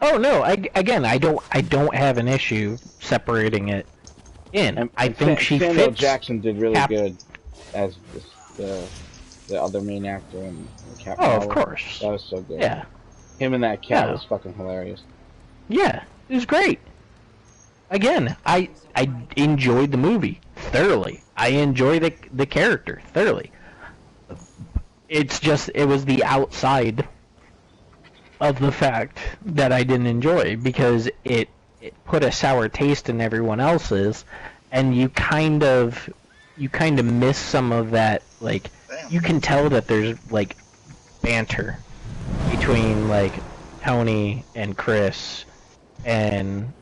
Oh no! I don't have an issue separating it in. And I think she Samuel fits. Jackson did really good as the other main actor in Captain Oh, Marvel. of course. That was so good. Yeah. Him and that cat was fucking hilarious. Yeah, it was great. Again, I enjoyed the movie thoroughly. I enjoy the character thoroughly. It's just it was the outside of the fact that I didn't enjoy, because it put a sour taste in everyone else's, and you kind of miss some of that. Like you can tell that there's like banter between like Tony and Chris and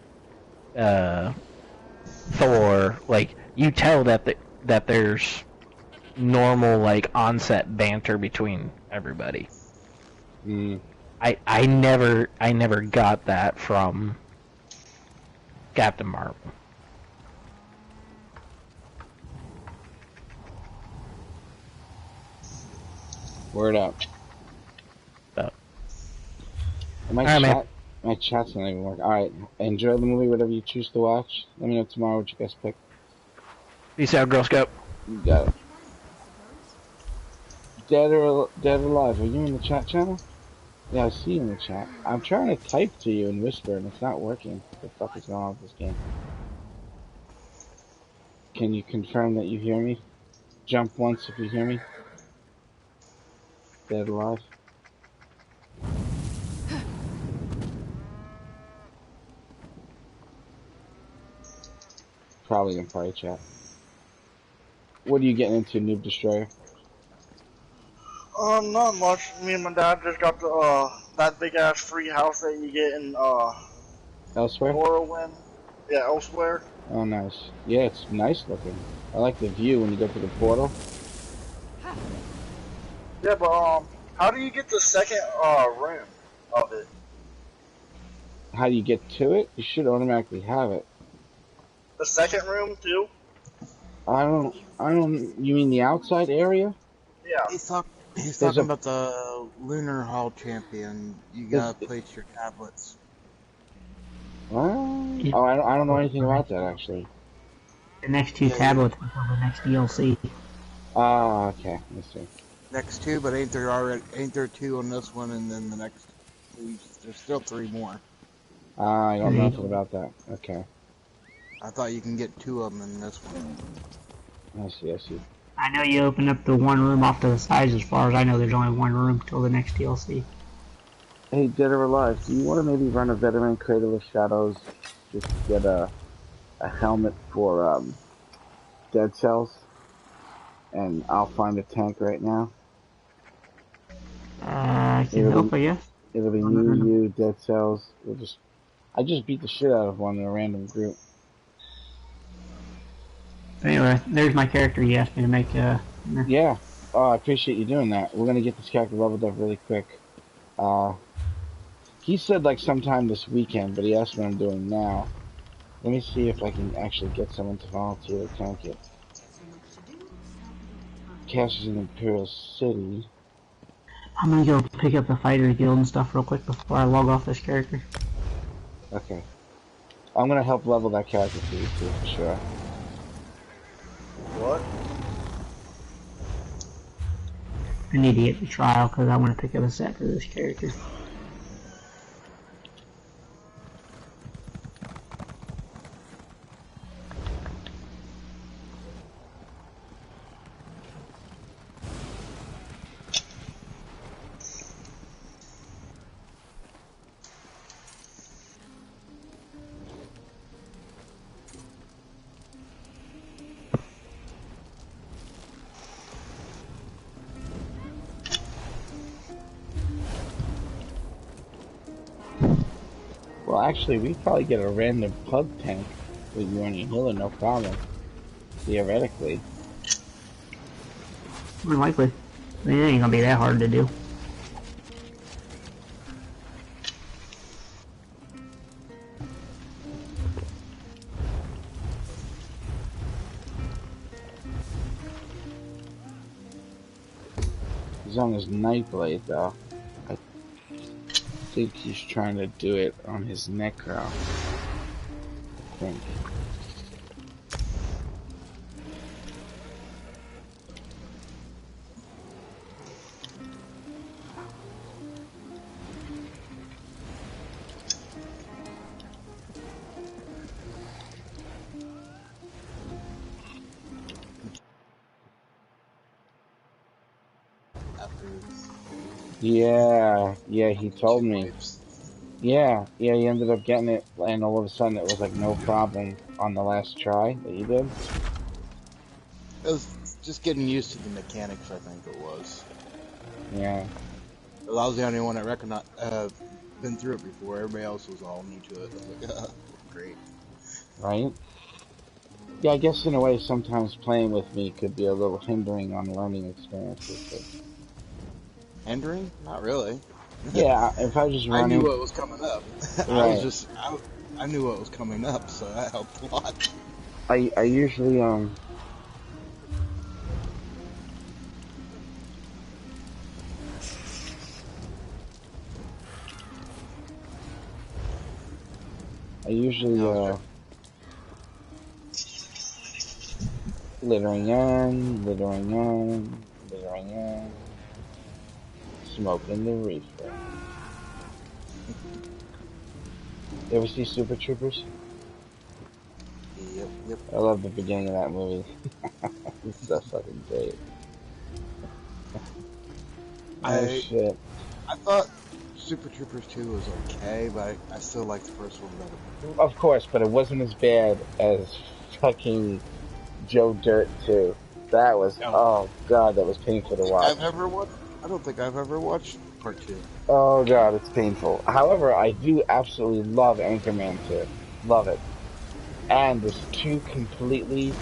Thor. Like you tell that there's normal like on-set banter between everybody. I never got that from Captain Marvel. Word up. My chat's not even working. Alright, enjoy the movie, whatever you choose to watch. Let me know tomorrow what you guys pick. Peace out, Girl Scout. You got it. Dead or Alive, are you in the chat channel? Yeah, I see you in the chat. I'm trying to type to you and whisper, and it's not working. What the fuck is going on with this game? Can you confirm that you hear me? Jump once if you hear me. Dead or Alive. Probably in party chat. What are you getting into, Noob Destroyer? Not much. Me and my dad just got the that big ass free house that you get in Elsewhere? Morrowind. Yeah, Elsewhere. Oh, nice. Yeah, it's nice looking. I like the view when you go to the portal. Yeah, but how do you get the second room of it? How do you get to it? You should automatically have it. The second room too? I don't, you mean the outside area? Yeah. He's talking about the Lunar Hall Champion. You gotta place your tablets. Oh, I don't know anything about that, actually. The next two tablets until the next DLC. Ah, okay. Let's see. Next two, but ain't there two on this one, and then the next there's still three more. Ah, I don't know nothing about that. Okay. I thought you can get two of them in this one. I see, I see. I know you open up the one room off to the sides. As far as I know, there's only one room till the next DLC. Hey, Dead or Alive, do you want to maybe run a veteran Cradle of Shadows just to get a helmet for Dead Cells? And I'll find a tank right now. I can help, I guess. It'll be you, Dead Cells. I just beat the shit out of one in a random group. Anyway, there's my character you asked me to make. Yeah. Oh, I appreciate you doing that. We're gonna get this character leveled up really quick. He said like sometime this weekend, but he asked what I'm doing now. Let me see if I can actually get someone to volunteer to tank it. Cash is in Imperial City. I'm gonna go pick up the fighter guild and stuff real quick before I log off this character. Okay. I'm gonna help level that character for you too, for sure. What? I need to get the trial because I want to pick up a set for this character. Well, actually, we probably get a random pug tank with you on your healer, no problem. Theoretically. More likely. I mean, it ain't gonna be that hard to do. He's on his Nightblade, though. I think he's trying to do it on his Necro. I think. Yeah, he told me. Yeah, he ended up getting it, and all of a sudden it was like no problem on the last try that you did. It was just getting used to the mechanics, I think it was. Yeah. I was the only one that recognized, been through it before. Everybody else was all new to it. I was like, great. Right? Yeah, I guess in a way sometimes playing with me could be a little hindering on learning experiences. But... Hindering? Not really. Yeah, if I just running... I knew what was coming up. Right. I knew what was coming up, so that helped a lot. I usually, littering in, smoking the reefer. You ever see Super Troopers? Yep. I love the beginning of that movie. It's so fucking great. Shit. I thought Super Troopers 2 was okay, but I still like the first one better. Of course, but it wasn't as bad as fucking Joe Dirt 2. That was, oh god, that was painful to watch. I don't think I've ever watched Part 2. Oh god, it's painful. However, I do absolutely love Anchorman 2. Love it. And there's two completely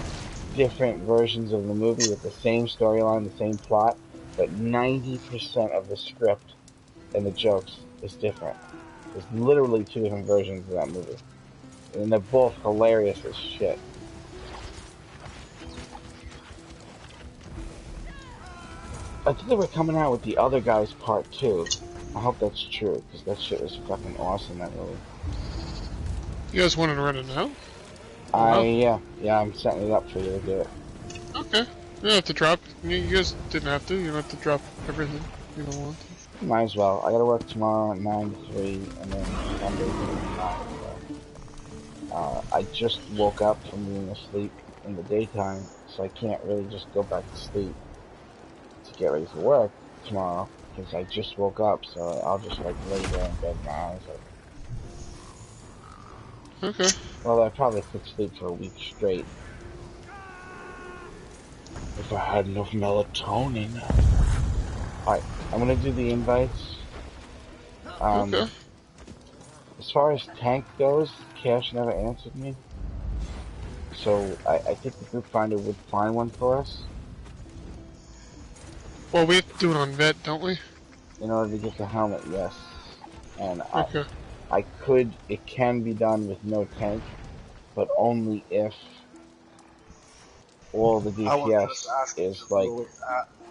different versions of the movie with the same storyline, the same plot, but 90% of the script and the jokes is different. There's literally two different versions of that movie. And they're both hilarious as shit. I think they were coming out with the other guy's part 2. I hope that's true, because that shit was fucking awesome, that movie. You guys want to run it now? Yeah, I'm setting it up for you to do it. Okay. You don't have to drop. You guys didn't have to. You don't have to drop everything. You don't want to. Might as well. I gotta work tomorrow at 9 to 3, and then Sunday from 9 to... I just woke up from being asleep in the daytime, so I can't really just go back to sleep to get ready for work tomorrow, because I just woke up, so I'll just, like, lay there in bed with my eyes open. Okay. Well, I probably could sleep for a week straight. If I had enough melatonin. Alright, I'm gonna do the invites. Okay. As far as tank goes, Cash never answered me. So, I think the group finder would find one for us. Well, we have to do it on vet, don't we? In order to get the helmet, yes. And Okay. it can be done with no tank, but only if all the I was DPS just asking is because like Louis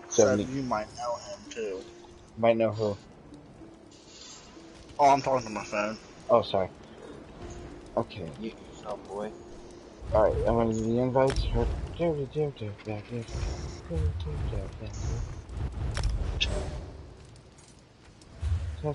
said 70. you might know him too. Might know who. Oh, I'm talking to my phone. Oh, sorry. Okay. You yourself, boy. Alright, I'm gonna do the invites. Test.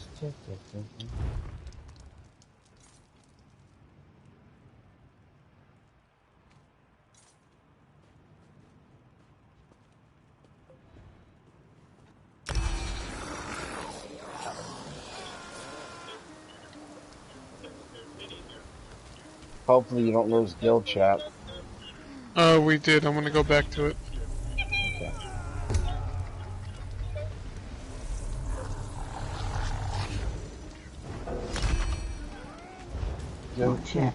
Hopefully you don't lose guild chat. We did. I'm gonna go back to it. Okay. Oh, chat.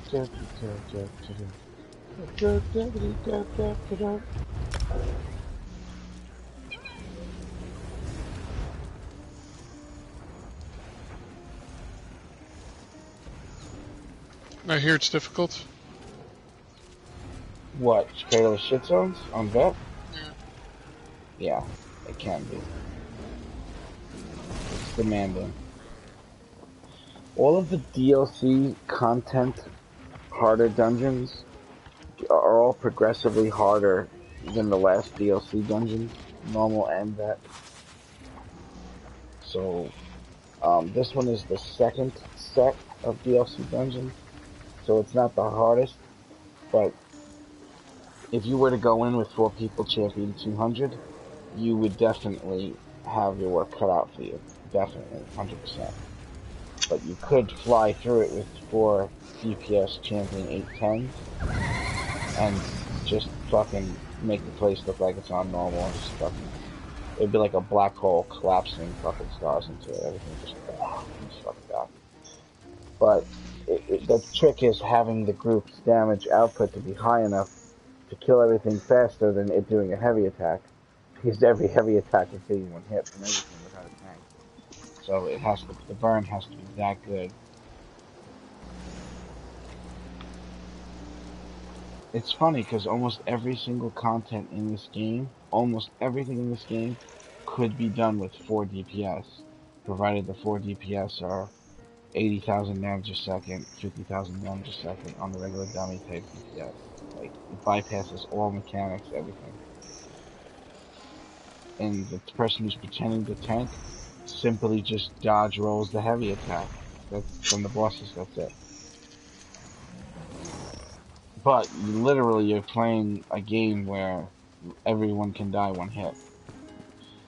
I hear it's difficult. What? Create those shit zones on vet? Yeah. Yeah, it can be. It's demanding. All of the DLC content, harder dungeons, are all progressively harder than the last DLC dungeons, normal and vet. So, this one is the second set of DLC dungeons, so it's not the hardest, but if you were to go in with 4 people champion 200, you would definitely have your work cut out for you. Definitely, 100%. But you could fly through it with 4 DPS champion 810s and just fucking make the place look like it's on normal and just fucking... It'd be like a black hole collapsing fucking stars into it. Everything just fucking die. But the trick is having the group's damage output to be high enough to kill everything faster than it doing a heavy attack. Because every heavy attack is hitting one hit from everything without a tank. So it has to, the burn has to be that good. It's funny because almost every single content in this game, almost everything in this game, could be done with 4 DPS, provided the 4 DPS are 80,000 damage a second, 50,000 damage a second on the regular dummy type DPS. Like, it bypasses all mechanics, everything. And the person who's pretending to tank simply just dodge rolls the heavy attack. That's from the bosses, that's it. But you're playing a game where everyone can die one hit.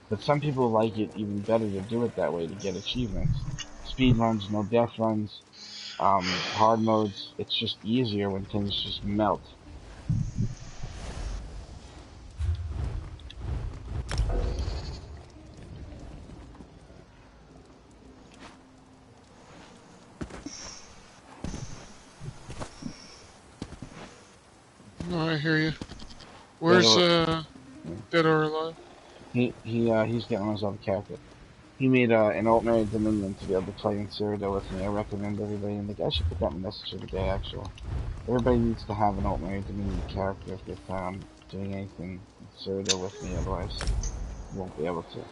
But some people like it even better to do it that way to get achievements. Speed runs, no death runs, hard modes, it's just easier when things just melt. No, I hear you. Where's Dead or Alive? He's getting himself a character. He made an alternate Dominion to be able to play in Cyrodiil with me. I recommend everybody, and I should put that in the message of the day, actually. Everybody needs to have an alternate Dominion character if they plan on doing anything in Cyrodiil with me, otherwise you won't be able to.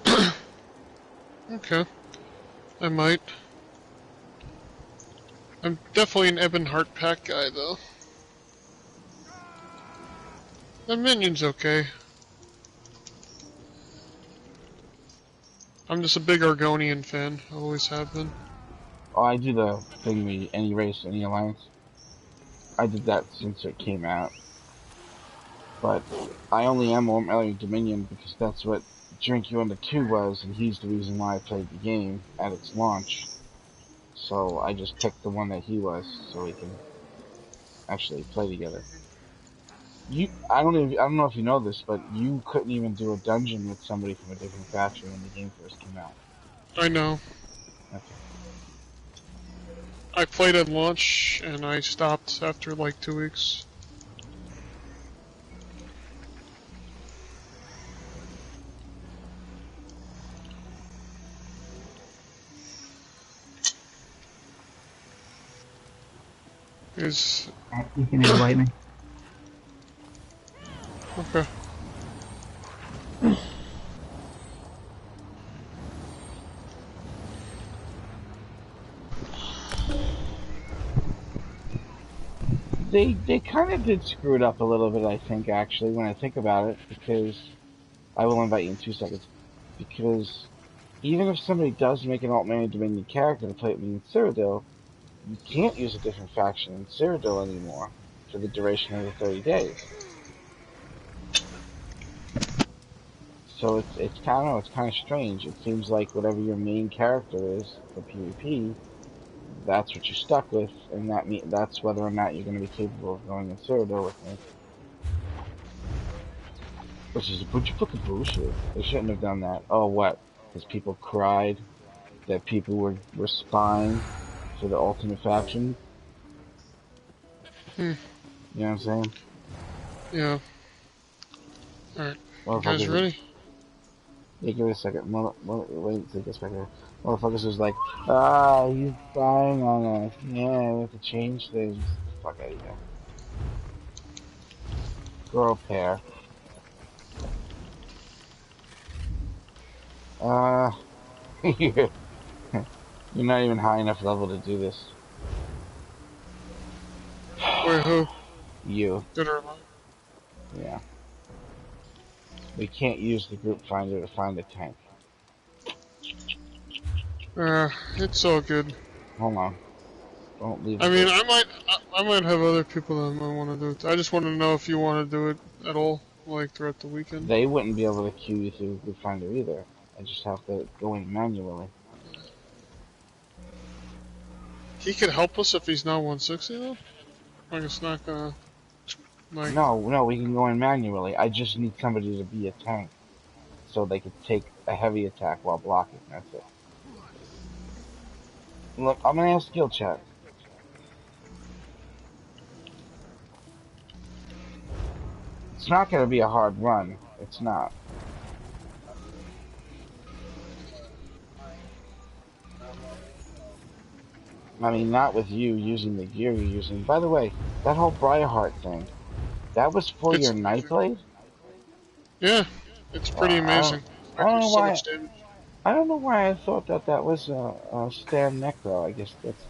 Yeah. Okay. I might. I'm definitely an Ebon Heart Pack guy, though. The Minion's okay. I'm just a big Argonian fan. I always have been. Oh, I do the thing, any race, any alliance. I did that since it came out. But I only am on Dominion because that's what Drink You Under 2 was, and he's the reason why I played the game at its launch. So I just picked the one that he was, so we can actually play together. I don't know if you know this, but you couldn't even do a dungeon with somebody from a different faction when the game first came out. I know. Okay. I played at launch, and I stopped after like 2 weeks. You can invite me. Okay. They kind of did screw it up a little bit, I think, actually, when I think about it, because I will invite you in 2 seconds. Because even if somebody does make an alt-man Dominion character to play with me in Cyrodiil, you can't use a different faction in Cyrodiil anymore for the duration of the 30 days. So it's kind of strange. It seems like whatever your main character is for PvP, that's what you're stuck with, and that's whether or not you're going to be capable of going in Cyrodiil with me. Which is a bunch of fucking bullshit. They shouldn't have done that. Oh, what? Because people cried that people were spying for the ultimate faction? Hmm. You know what I'm saying? Yeah. Alright. You guys ready? Yeah, give it a second. Wait until it gets back there. Motherfuckers was like, he's spying on us. Yeah, we have to change things. Fuck out of here. Girl pair. You're not even high enough level to do this. Wait, who? You. Good or not? Yeah. We can't use the group finder to find a tank. It's all good. Hold on. Don't leave. I mean, I might have other people that might want to do it. I just want to know if you want to do it at all, like throughout the weekend. They wouldn't be able to queue you through group finder either. I just have to go in manually. He could help us if he's not 160 though? Like it's not gonna... Like... No, we can go in manually. I just need somebody to be a tank. So they could take a heavy attack while blocking, that's it. Look, I'm gonna ask skill chat. It's not gonna be a hard run. It's not. I mean, not with you using the gear you're using. By the way, that whole Briarheart thing, that was for your Nightblade? Yeah, it's pretty amazing. I don't know so why. much damage. I don't know why I thought that was a Stan Necro. I guess that's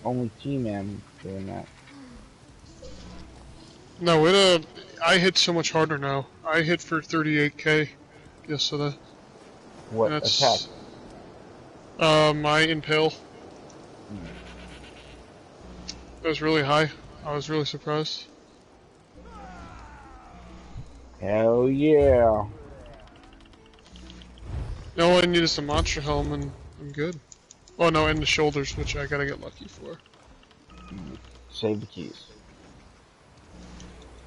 only T-Man doing that. No, I hit so much harder now. I hit for 38k yesterday. What attack? My Impale. It was really high. I was really surprised. Hell yeah. All I need is the monster helm and I'm good. Oh no, and the shoulders, which I gotta get lucky for. Save the keys.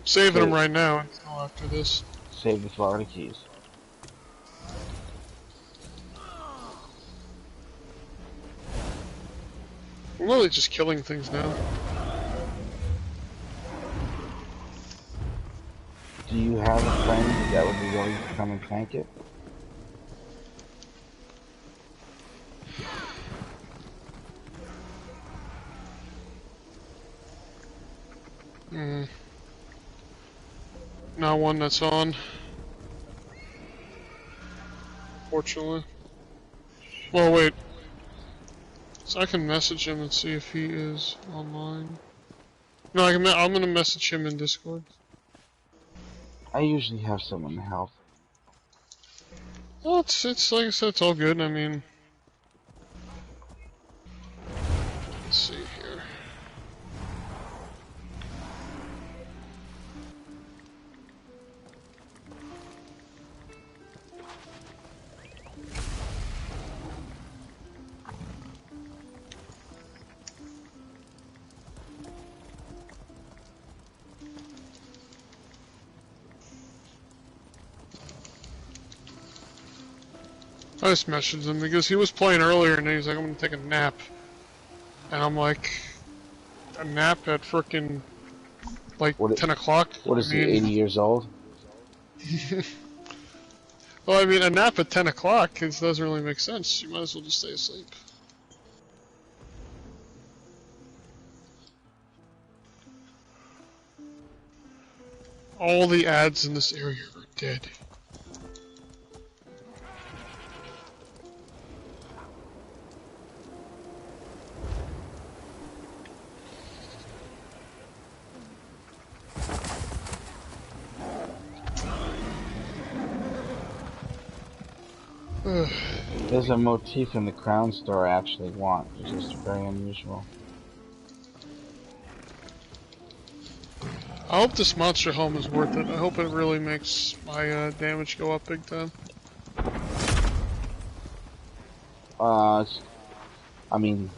Saving them right now until after this. Save the Florida keys. I'm really just killing things now. Do you have a friend that would be willing to come and tank it? Not one that's on. Fortunately. Well, wait. So I can message him and see if he is online. No, I'm gonna message him in Discord. I usually have someone to help. Well, it's like I said, it's all good. I mean, let's see here. I just messaged him because he was playing earlier and he's like, I'm gonna take a nap. And I'm like, a nap at frickin' like 10 o'clock? What is he, 80 years old? Well, I mean, a nap at 10 o'clock doesn't really make sense. You might as well just stay asleep. All the ads in this area are dead. There's a motif in the Crown store I actually want, which is very unusual. I hope this monster home is worth it. I hope it really makes my damage go up big time. I mean,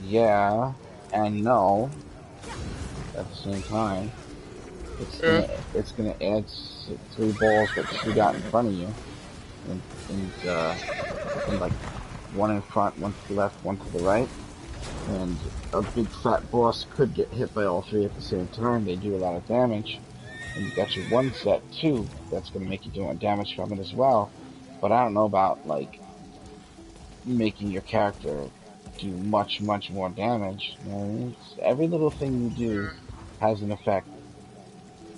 yeah and no at the same time. It's gonna add 3 balls that you got in front of you, and like 1 in front, 1 to the left, 1 to the right, and a big fat boss could get hit by all 3 at the same time. They do a lot of damage, and you got your 1 set too. That's gonna make you doing damage from it as well. But I don't know about like making your character do much more damage. You know what I mean? Every little thing you do has an effect.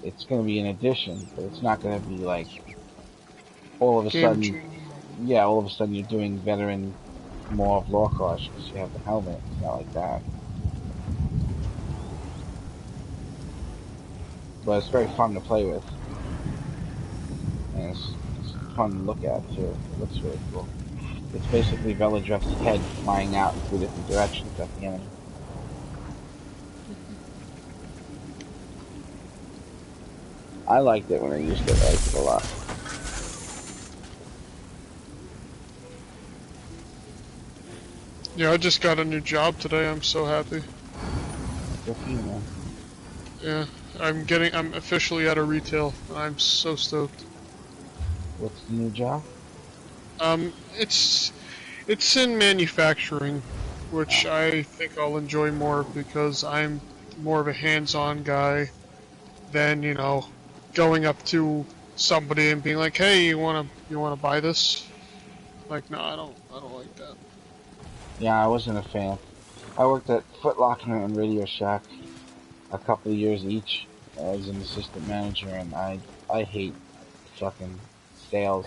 It's going to be an addition, but it's not going to be like all of a sudden, yeah, all of a sudden you're doing veteran more of Lorkosh because you have the helmet. It's not like that. But it's very fun to play with, and it's fun to look at too. It looks really cool. It's basically Veladrev's head flying out in 3 different directions at the enemy. I liked it when I used it. I liked it a lot. Yeah, I just got a new job today. I'm so happy. Good for you, man. Yeah, I'm officially out of retail. I'm so stoked. What's the new job? It's in manufacturing, which I think I'll enjoy more because I'm more of a hands-on guy than, you know, going up to somebody and being like, "Hey, you wanna buy this?" Like, no, I don't like that. Yeah, I wasn't a fan. I worked at Foot Locker and Radio Shack a couple of years each as an assistant manager, and I hate fucking sales.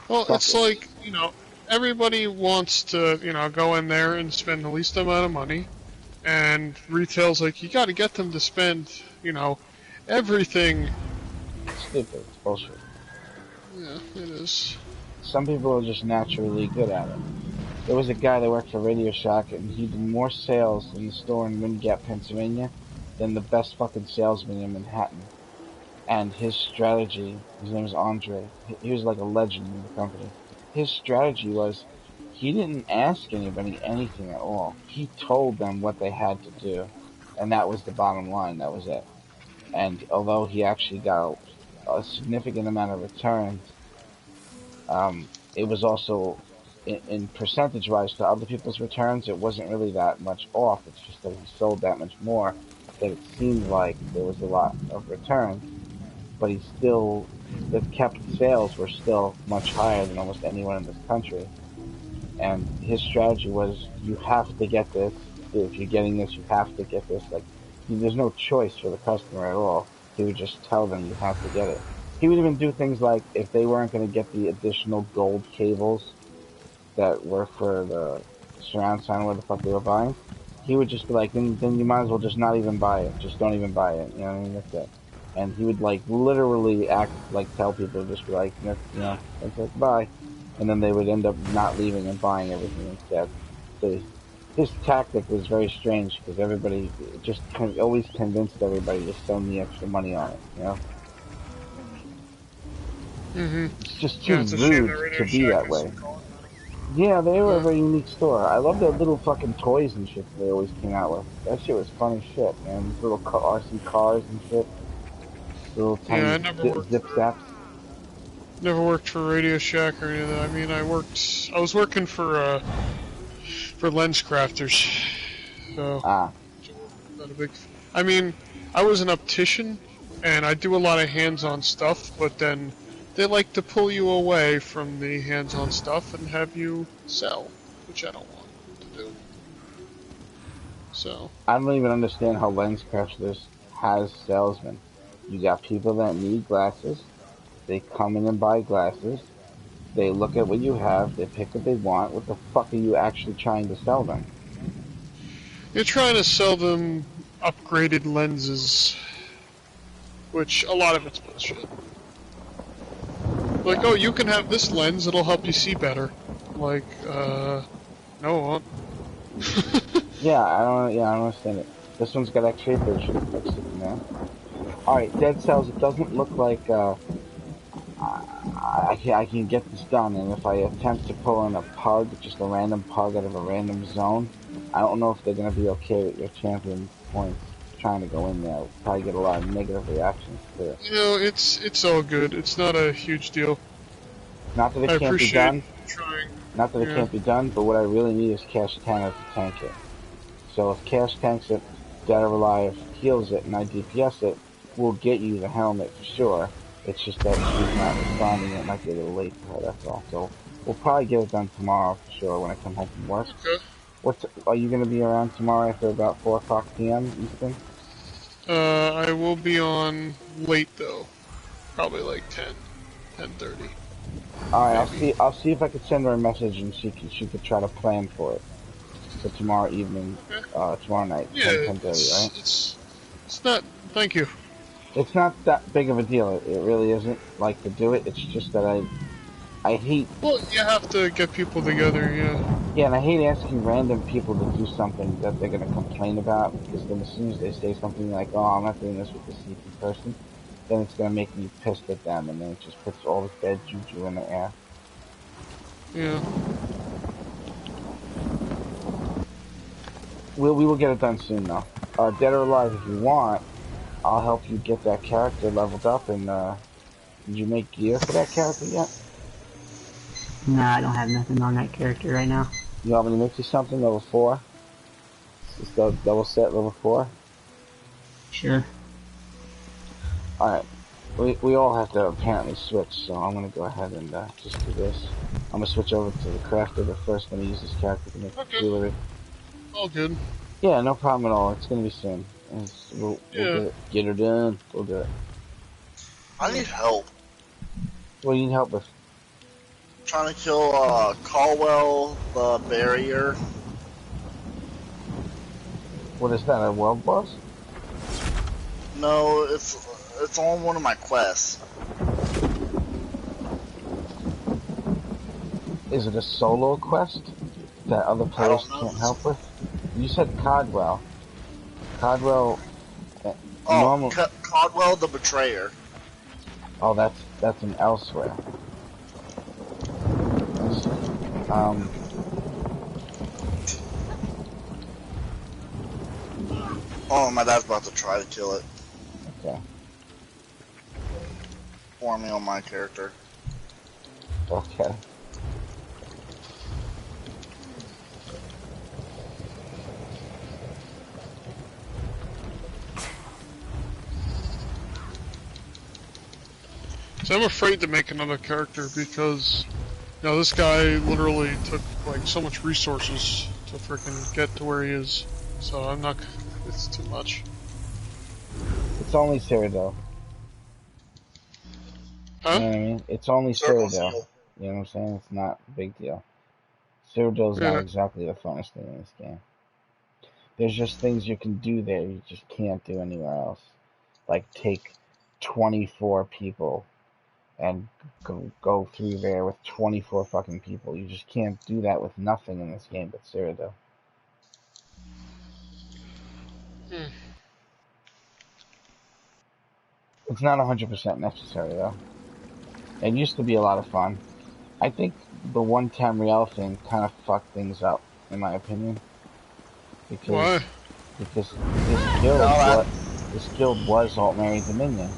Well, it's like, you know, everybody wants to, you know, go in there and spend the least amount of money, and retail's like, you gotta get them to spend, you know, everything. It's stupid. It's bullshit. Yeah, it is. Some people are just naturally good at it. There was a guy that worked for Radio Shack, and he did more sales in the store in Wind Gap, Pennsylvania, than the best fucking salesman in Manhattan. And his strategy, his name is Andre, he was like a legend in the company. His strategy was, he didn't ask anybody anything at all. He told them what they had to do, and that was the bottom line, that was it. And although he actually got a significant amount of returns, it was also, in percentage-wise to other people's returns, it wasn't really that much off. It's just that he sold that much more, that it seemed like there was a lot of returns. But the kept sales were still much higher than almost anyone in this country. And his strategy was, you have to get this. If you're getting this, you have to get this. Like, there's no choice for the customer at all. He would just tell them you have to get it. He would even do things like, if they weren't going to get the additional gold cables that were for the surround sound where the fuck they were buying, he would just be like, then you might as well just not even buy it. Just don't even buy it. You know what I mean? That's it. And he would like literally act like tell people to just be like, you know, that's it, bye. And then they would end up not leaving and buying everything instead. So his tactic was very strange because everybody just always convinced everybody to spend the extra money on it. You know, it's just too Yeah, it's a shame rude that Radio to be Shack that is way. gone. Yeah, they were a Yeah. very unique store. I love their little fucking toys and shit that they always came out with. That shit was fun as shit, man. These little RC cars and shit. Little Yeah, I tiny never worked zip for zaps. Radio Shack or any of that. I mean, I was working for Lens Crafters, so not a big. I mean, I was an optician, and I do a lot of hands-on stuff, but then they like to pull you away from the hands-on stuff and have you sell, which I don't want to do. So. I don't even understand how Lens Crafters has salesmen. You got people that need glasses. They come in and buy glasses. They look at what you have. They pick what they want. What the fuck are you actually trying to sell them? You're trying to sell them upgraded lenses, which a lot of it's bullshit. Like, oh, you can have this lens, it'll help you see better. Like, no, it won't. I don't understand it. This one's got X-ray vision. Looks like, you know. Alright, Dead Cells, it doesn't look like, I can get this done, and if I attempt to pull in a pug, just a random pug out of a random zone, I don't know if they're going to be okay with your champion points trying to go in there. We'll probably get a lot of negative reactions to it. You know, it's all good. It's not a huge deal. Not that it I can't be appreciate done. trying. Not that it can't be done, but what I really need is Cash Tanner to tank it. So if Cash tanks it, Dead or Alive heals it, and I DPS it, we'll get you the helmet for sure. It's just that she's not responding. It might be a little late for her, that's all. So we'll probably get it done tomorrow for sure when I come home from work. Okay. Are you going to be around tomorrow after about 4 o'clock p.m. Eastern? I will be on late though. Probably like 10:30. Alright, I'll see if I could send her a message and she could try to plan for it. For tomorrow evening, tomorrow night, Yeah, 10:30, right? It's not. Thank you. It's not that big of a deal. It really isn't. Like to do it. It's just that I hate. Well, you have to get people together, yeah. Yeah, and I hate asking random people to do something that they're gonna complain about, because then as soon as they say something like, "Oh, I'm not doing this with the CP person," then it's gonna make me pissed at them, and then it just puts all this bad juju in the air. Yeah. We will get it done soon, though. Dead or Alive, if you want, I'll help you get that character leveled up. And did you make gear for that character yet? Nah, I don't have nothing on that character right now. You want me to make you something level 4? Just double set level 4? Sure. Alright. We all have to apparently switch, so I'm gonna go ahead and just do this. I'm gonna switch over to the crafter, but first I'm gonna use this character to make jewelry. All good. Yeah, no problem at all. It's gonna be soon. We'll get her done. We'll do it. I need help. What do you need help with? Trying to kill Caldwell, the barrier. What is that, a world boss? No, it's on one of my quests. Is it a solo quest that other players can't help with? You said Caldwell. Caldwell. Caldwell the betrayer. Oh, that's an elsewhere. Oh, my dad's about to try to kill it. Okay. For me on my character. Okay. So I'm afraid to make another character because, you know, this guy literally took like so much resources to freaking get to where he is. So I'm not. It's too much. It's only Cyrodiil. Huh? You know what I mean? It's only Cyrodiil. You know what I'm saying? It's not a big deal. Cyrodiil's not exactly the funnest thing in this game. There's just things you can do there you just can't do anywhere else. Like take 24 people and go through there with 24 fucking people. You just can't do that with nothing in this game but Cyrodiil. Hmm. It's not 100% necessary though. It used to be a lot of fun. I think the one Tamriel thing kind of fucked things up, in my opinion, Why? because this guild was Alt Mary Dominion,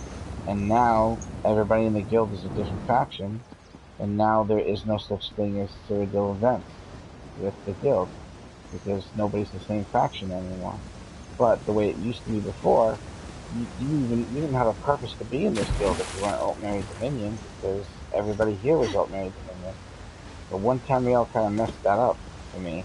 and now everybody in the guild is a different faction, and now there is no such thing as Cyrodiil events with the guild because nobody's the same faction anymore. But the way it used to be before, you didn't have a purpose to be in this guild if you weren't Alt Mary Dominion because everybody here was Alt Mary Dominion. But one Tamriel kind of messed that up for me.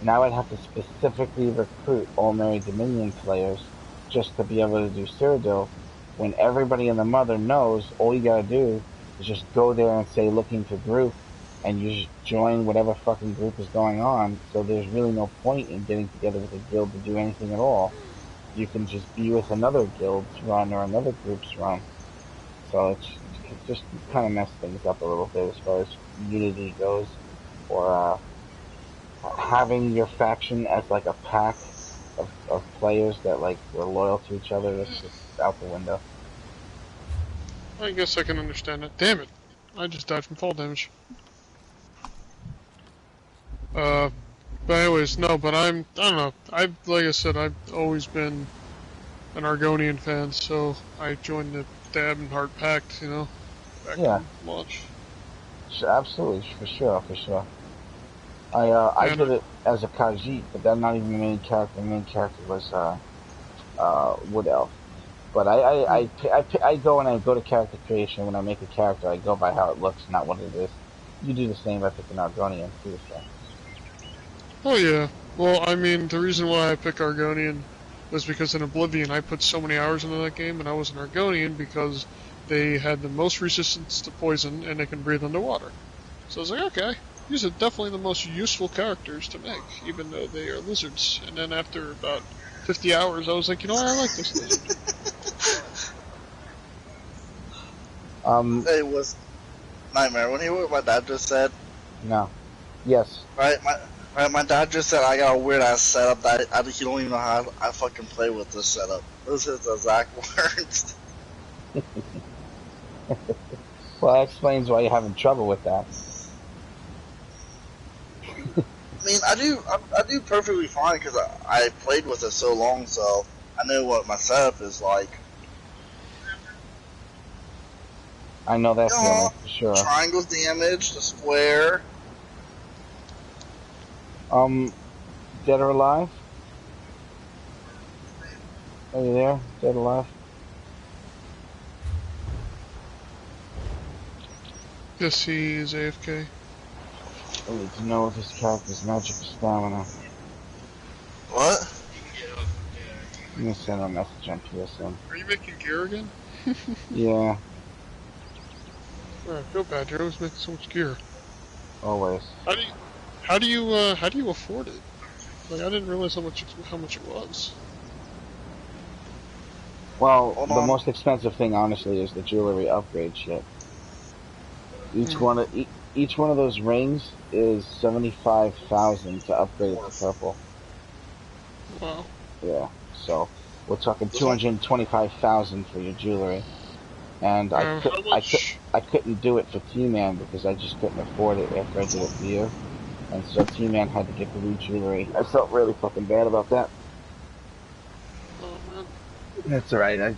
Now I'd have to specifically recruit Alt Mary Dominion players just to be able to do Cyrodiil, when everybody in the Mother knows all you gotta do is just go there and say looking for group, and you just join whatever fucking group is going on, so there's really no point in getting together with a guild to do anything at all. You can just be with another guild's run or another group's run. So it's just kind of messed things up a little bit as far as unity goes, or having your faction as like a pack of players that like were loyal to each other. That's just out the window. I guess I can understand it. Damn it! I just died from fall damage. But anyways, no, but I don't know. Like I said, I've always been an Argonian fan, so I joined the Ebonheart Pact, you know, back in launch. Absolutely, for sure. I did it as a Khajiit, but that's not even the main character. The main character was Wood Elf. But I go and I go to character creation. When I make a character, I go by how it looks, not what it is. You do the same by picking Argonian too, so. Oh yeah. Well, I mean, the reason why I pick Argonian was because in Oblivion I put so many hours into that game, and I was an Argonian because they had the most resistance to poison and they can breathe underwater. So I was like, okay, these are definitely the most useful characters to make, even though they are lizards. And then after about 50 hours, I was like, you know what, I like this lizard. It was nightmare when he heard what my dad just said. No. Yes. My dad just said I got a weird ass setup that he don't even know how I fucking play with this setup. Those are his exact words. Well, that explains why you're having trouble with that. I mean, I do perfectly fine because I played with it so long, so I know what my setup is like. I know that feeling for sure. Triangle damage, the square. Dead or alive? Are you there? Dead or alive? Yes, he is AFK. I need to know if this character's magic or stamina. What? I'm gonna send a message on PSN. Are you making gear again? Yeah. Oh, I feel bad. You're always making so much gear. Always. How do you afford it? Like, I didn't realize how much it was. Well, the most expensive thing, honestly, is the jewelry upgrade shit. Each one of those rings is 75,000 to upgrade it to purple. Wow. Yeah. So we're talking 225,000 for your jewelry, and I couldn't do it for T-Man because I just couldn't afford it after I did it for you, and so T-Man had to get the new jewelry. I felt really fucking bad about that. Oh man. That's alright.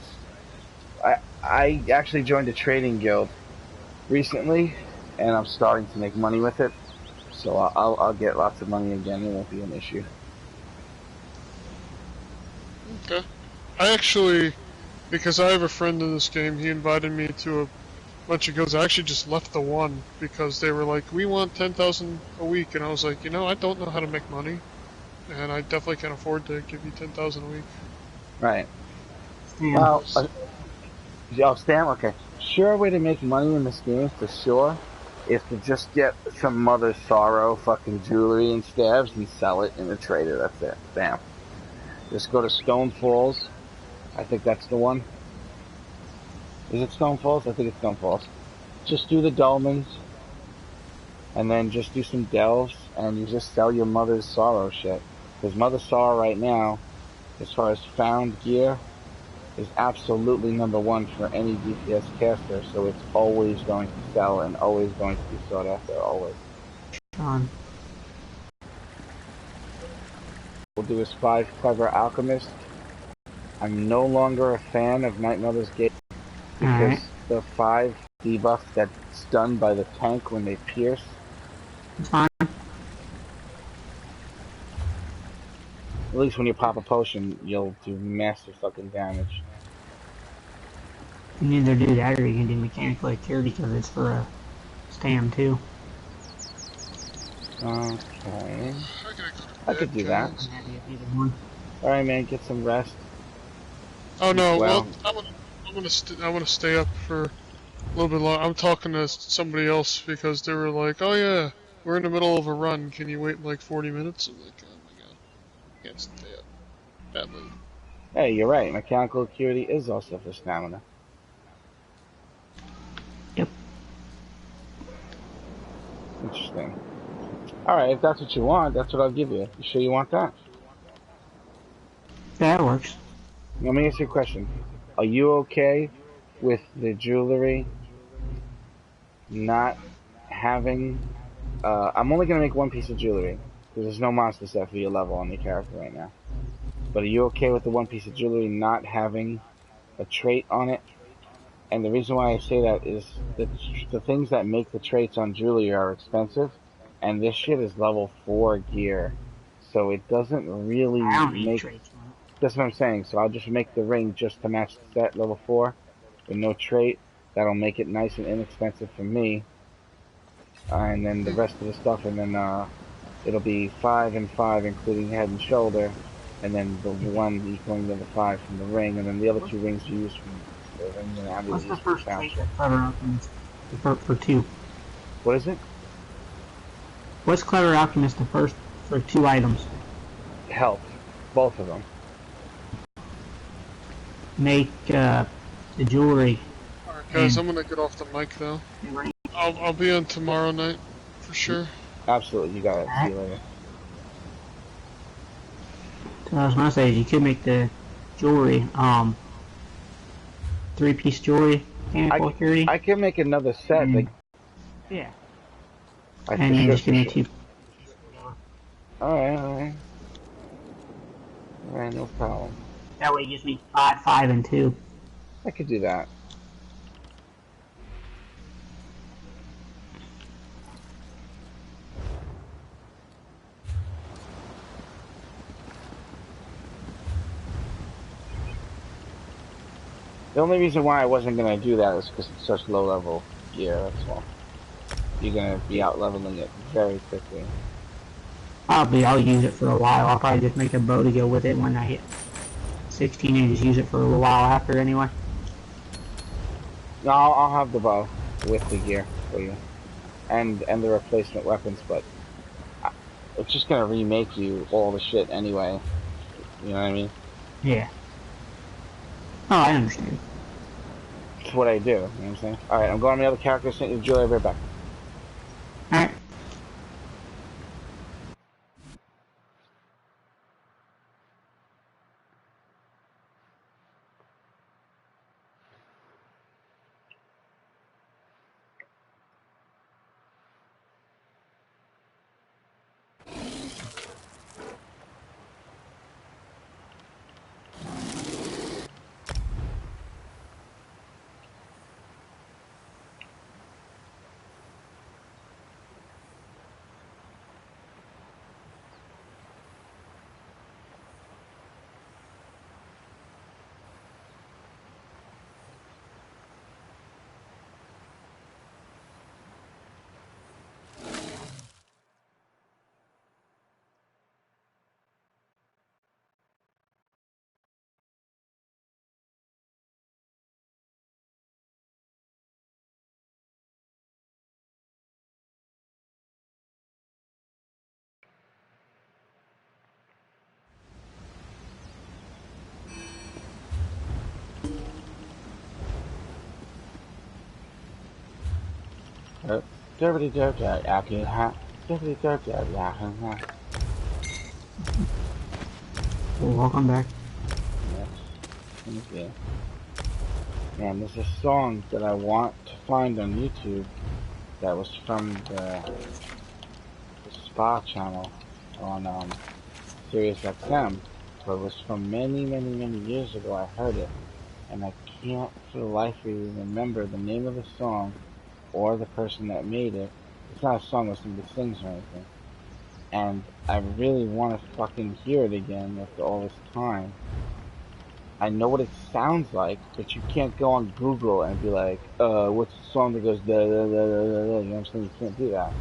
I actually joined a trading guild recently, and I'm starting to make money with it, so I'll get lots of money again. It won't be an issue. Okay. I actually, because I have a friend in this game, he invited me to a bunch of guilds. I actually just left the one because they were like, we want 10,000 a week, and I was like, you know, I don't know how to make money, and I definitely can't afford to give you 10,000 a week. Right. Well, Stam, okay. Sure way to make money in this game, for sure, is to just get some Mother Sorrow fucking jewelry and stabs and sell it in a trader. That's it. Bam. Just go to Stone Falls. I think that's the one. Is it Stone Falls? I think it's Stone Falls. Just do the dolmens, and then just do some delves, and you just sell your Mother's Sorrow shit. Because Mother Sorrow right now, as far as found gear, is absolutely #1 for any DPS caster, so it's always going to sell and always going to be sought after, always. Sean. We'll do his 5 Clever Alchemist. I'm no longer a fan of Night Mother's Gate because the 5 debuff that's done by the tank when they pierce. Fine. At least when you pop a potion, you'll do massive fucking damage. You can either do that or you can do mechanical activity because it's for a stam too. Okay. I could do that. Alright, man, get some rest. Oh no, well, I want to stay up for a little bit longer. I'm talking to somebody else because they were like, "Oh yeah, we're in the middle of a run. Can you wait like 40 minutes?" I'm like, "Oh my god, can't stay up that late." Hey, you're right. Mechanical acuity is also for stamina. Yep. Interesting. Alright, if that's what you want, that's what I'll give you. You sure you want that? That works. Let me ask you a question. Are you okay with the jewelry not having... I'm only going to make 1 piece of jewelry, because there's no monster set for your level on your character right now. But are you okay with the 1 piece of jewelry not having a trait on it? And the reason why I say that is that the things that make the traits on jewelry are expensive, and this shit is level 4 gear. So it doesn't really make... That's what I'm saying. So I'll just make the ring just to match the set, level 4, with no trait. That'll make it nice and inexpensive for me. And then the rest of the stuff, and then it'll be 5 and 5, including head and shoulder, and then the 1 equaling the 5 from the ring, and then the other 2 rings you use from the ring, and I'm What's the use first from trait that Clever Alchemist for 2? What is it? What's Clever Alchemist the first for 2 items? Health. Both of them. Make the jewelry. Alright guys, I'm gonna get off the mic though. I'll be on tomorrow night, for sure. Absolutely, you got it. See you later. So I was gonna say, you could make the jewelry, 3-piece jewelry, mechanical security. I can make another set. Yeah. And you just need 2. Alright, no problem. That way it gives me 5, 5, and 2. I could do that. The only reason why I wasn't going to do that is because it's such low level gear, that's all. You're going to be out leveling it very quickly. I'll use it for a while. I'll probably just make a bow to go with it when I hit 16 and just use it for a little while after anyway. No, I'll have the bow with the gear for you. And the replacement weapons, but it's just going to remake you all the shit anyway. You know what I mean? Yeah. Oh, I understand. It's what I do, you know what I'm saying? Alright, I'm going to the other character, sent you the jewelry, right back. Alright. Derby derby aki ha. Derby derby ha. Well, welcome back. Yes. Thank you. Man, there's a song that I want to find on YouTube that was from the Spa channel on Sirius XM, but it was from many, many, many years ago. I heard it, and I can't for the life of me remember the name of the song or the person that made it. It's not a song where somebody sings or anything. And I really want to fucking hear it again after all this time. I know what it sounds like, but you can't go on Google and be like, what's the song that goes da da da da da da? You know what I'm saying? You can't do that.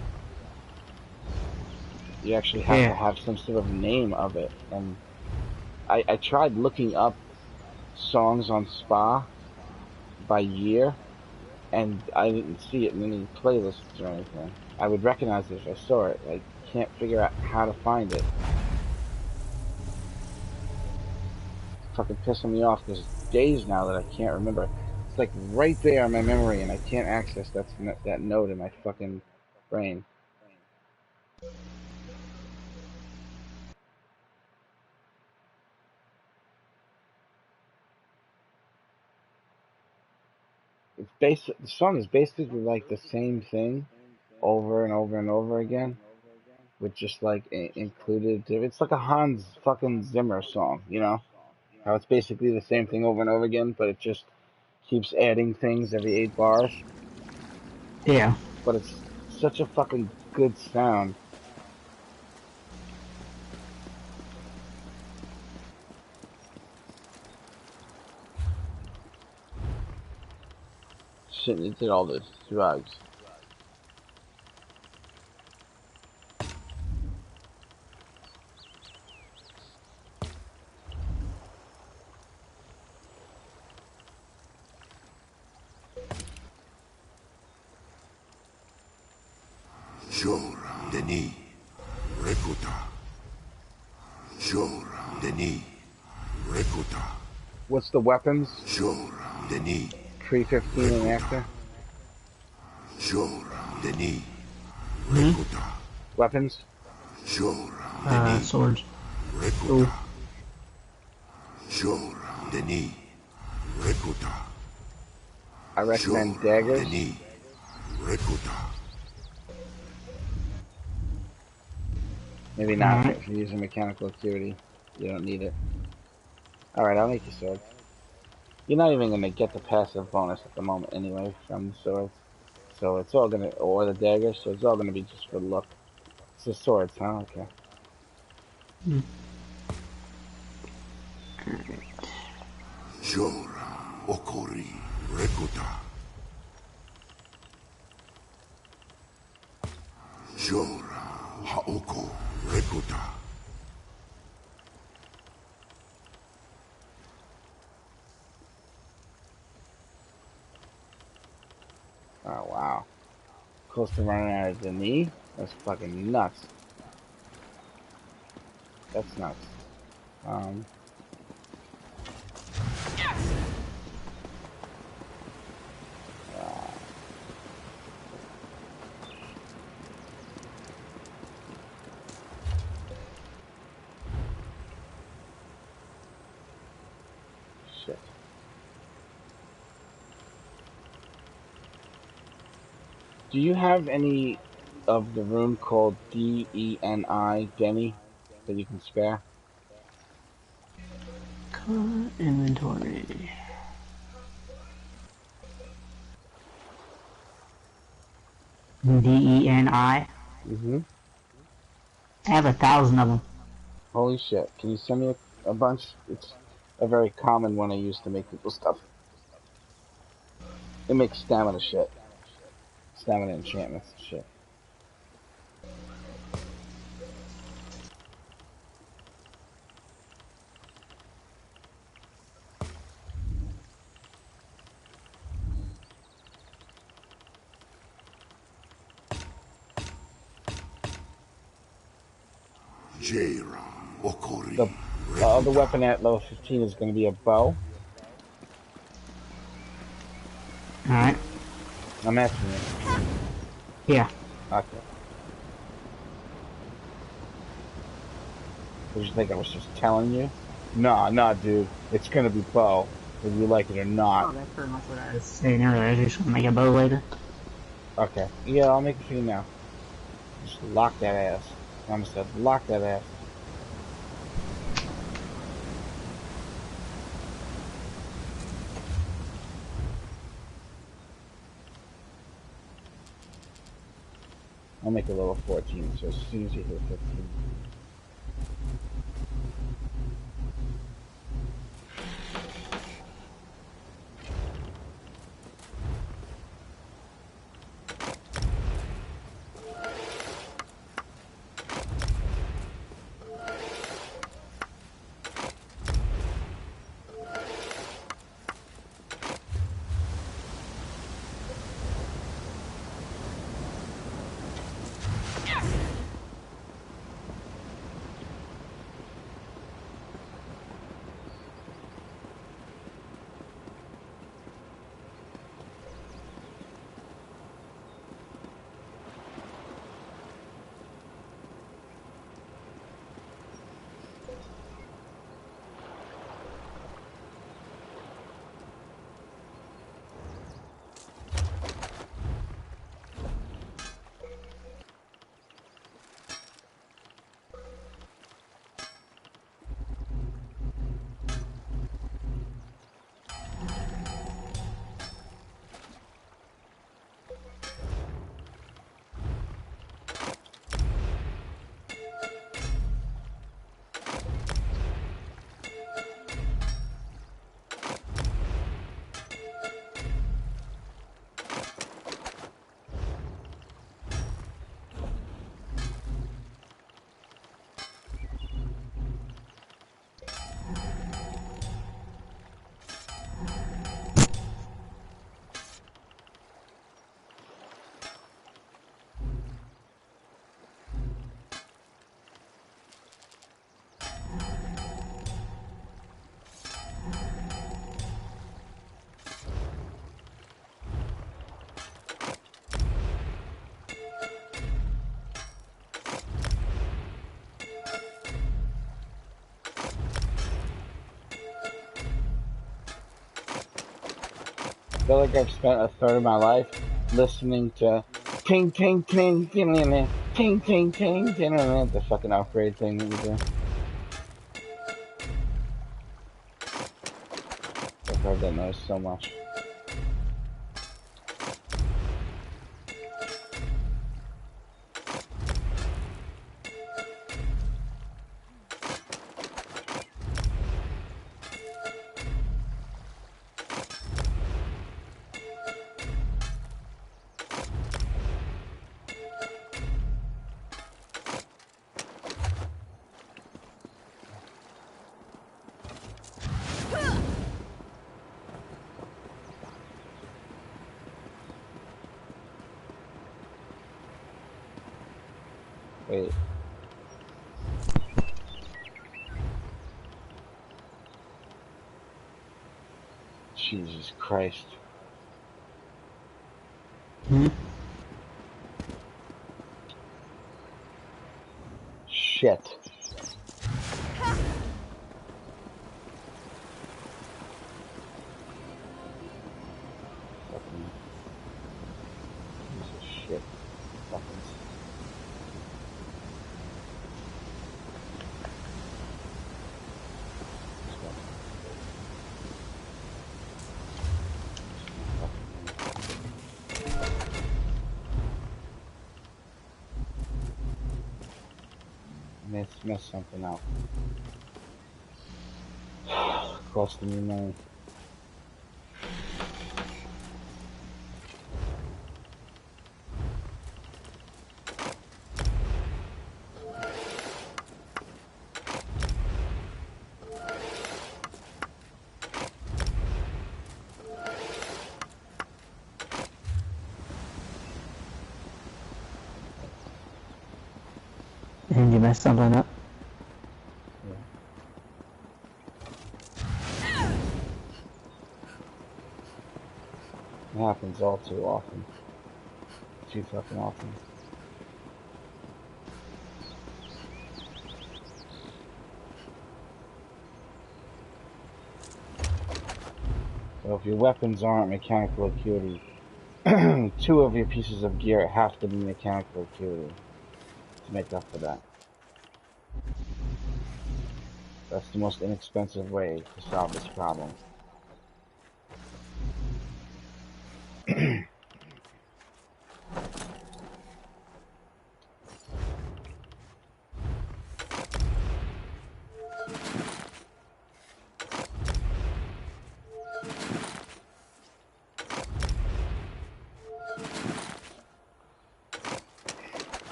You actually have to have some sort of name of it. And I tried looking up songs on Spa by year, and I didn't see it in any playlists or anything. I would recognize it if I saw it. I can't figure out how to find it. It's fucking pissing me off because it's days now that I can't remember. It's like right there in my memory, and I can't access that note in my fucking brain. The song is basically like the same thing over and over and over again, with just like included. It's like a Hans fucking Zimmer song, you know? How it's basically the same thing over and over again, but it just keeps adding things every 8 bars. Yeah. But it's such a fucking good sound. Shit, it did all those drugs. Shora Denis Rekuta. Shora Denis Rekuta. What's the weapons? Shora Denis. Pre-15 and after? Shora Denis Hmm? Rekuta. Weapons? Shora Denis Swords. Rekuta. Shora Denis Rekuta. I recommend daggers. Denis Rekuta. Maybe not if you're using mechanical acuity. You don't need it. Alright, I'll make you swords. You're not even going to get the passive bonus at the moment anyway from the swords. So it's all going to, or the daggers, so it's all going to be just for look. It's the swords, huh? Okay. Shora Okori Rekuta. Shora Haoko Rekuta. Oh, wow. Close to running out of the knee? That's fucking nuts. That's nuts. Shit. Do you have any of the room called DENI, Denny, that you can spare? Inventory. DENI. Mm-hmm. I have 1,000 of them. Holy shit. Can you send me a bunch? It's a very common one I use to make people stuff. It makes stamina shit. Stamina enchantments and shit. Jaira Okori. The other weapon at level 15 is going to be a bow. Alright. I'm asking you. Yeah. Okay. Did you think I was just telling you? Nah, dude. It's gonna be bow, whether you like it or not. Oh, that's pretty much what I was saying earlier. I was just gonna make a bow later. Okay. Yeah, I'll make it for you now. Just lock that ass. I almost said lock that ass. I'll make it level 14, so as soon as you hit 15. I feel like I've spent a third of my life listening to ting ting ting ting ting ting ting ting ting, the fucking upgrade thing that we do. I've heard that noise so much. Wait. Jesus Christ. Shit. Fucking piece of shit. Fucking. Messed something up. Costing me money. And you messed something up. It happens all too often. too fucking often. So if your weapons aren't mechanical acuity, 2 of your pieces of gear have to be mechanical acuity to make up for that. That's the most inexpensive way to solve this problem.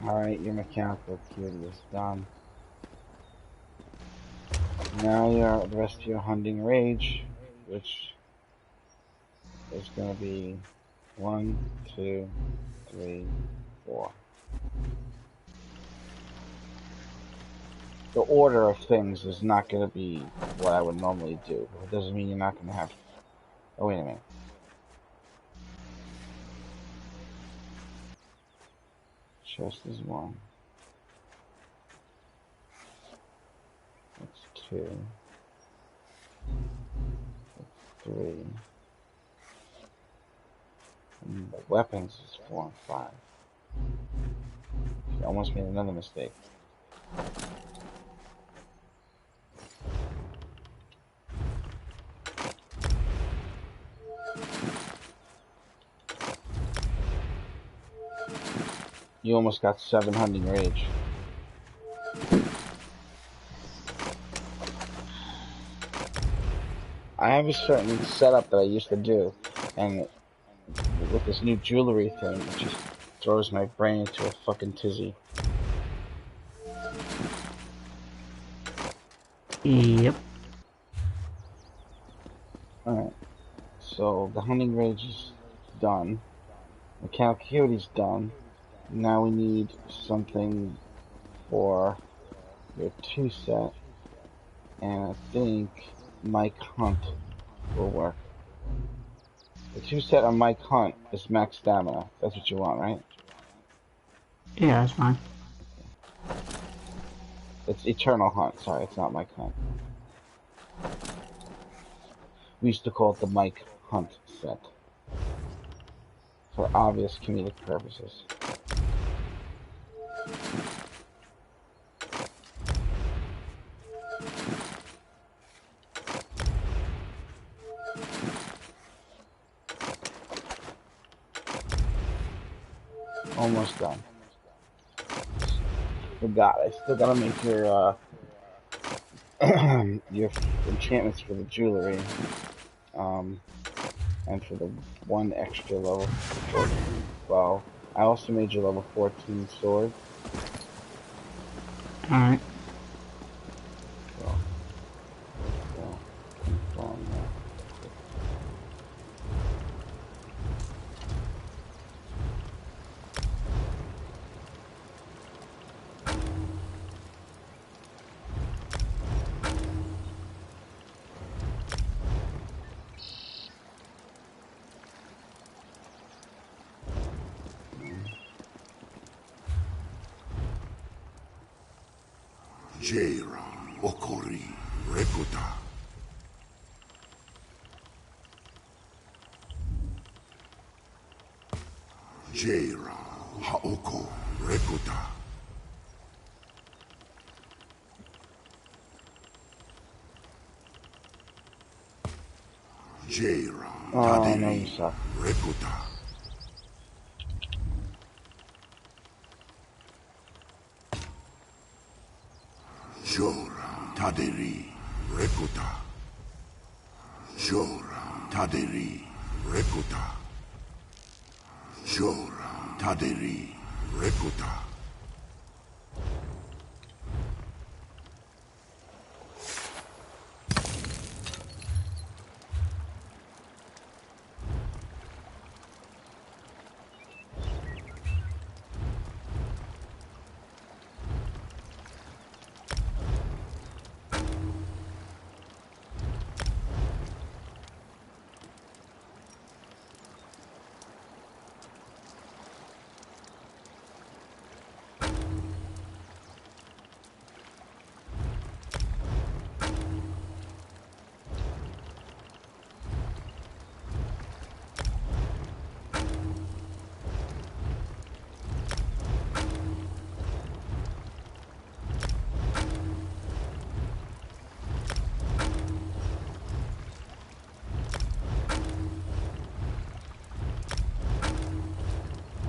Alright, your mechanical acuity is done. Now the rest of your hunting rage, which is going to be 1, 2, 3, 4. The order of things is not going to be what I would normally do. It doesn't mean you're not going to have... Oh, wait a minute. Chest is 1. That's 2. That's 3. And the weapons is 4 and 5. I almost made another mistake. You almost got 7 hunting rage. I have a certain setup that I used to do, and with this new jewelry thing, it just throws my brain into a fucking tizzy. Yep. Alright. So the hunting rage is done. Mechanical acuity's done. Now we need something for your 2 set. And I think Mike Hunt will work. The 2 set on Mike Hunt is max stamina. That's what you want, right? Yeah, that's fine. It's Eternal Hunt. Sorry, it's not Mike Hunt. We used to call it the Mike Hunt set. For obvious comedic purposes. Almost done. Forgot, I still gotta make your your enchantments for the jewelry. And for the 1 extra level 14 bow. I also made your level 14 sword. Alright. So, confirm that. Jaira, Okori, Rekuta. Jaira, Haoko, Rekuta. Jaira, Tadiri, Rekuta. Jora, Tadiri, Rekuta. Jora, Tadiri, Rekuta. Jora, Tadiri, Rekuta.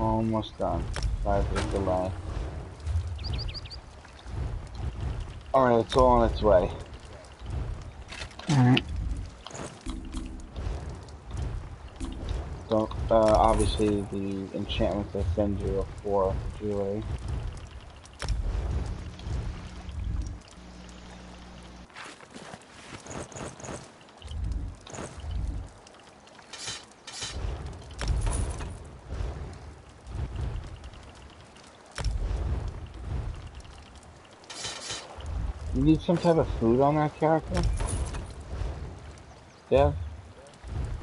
Almost done. 5 years delay. Alright, it's all on its way. Alright. So, obviously the enchantments I send you are for jewelry. You need some type of food on that character? Dev?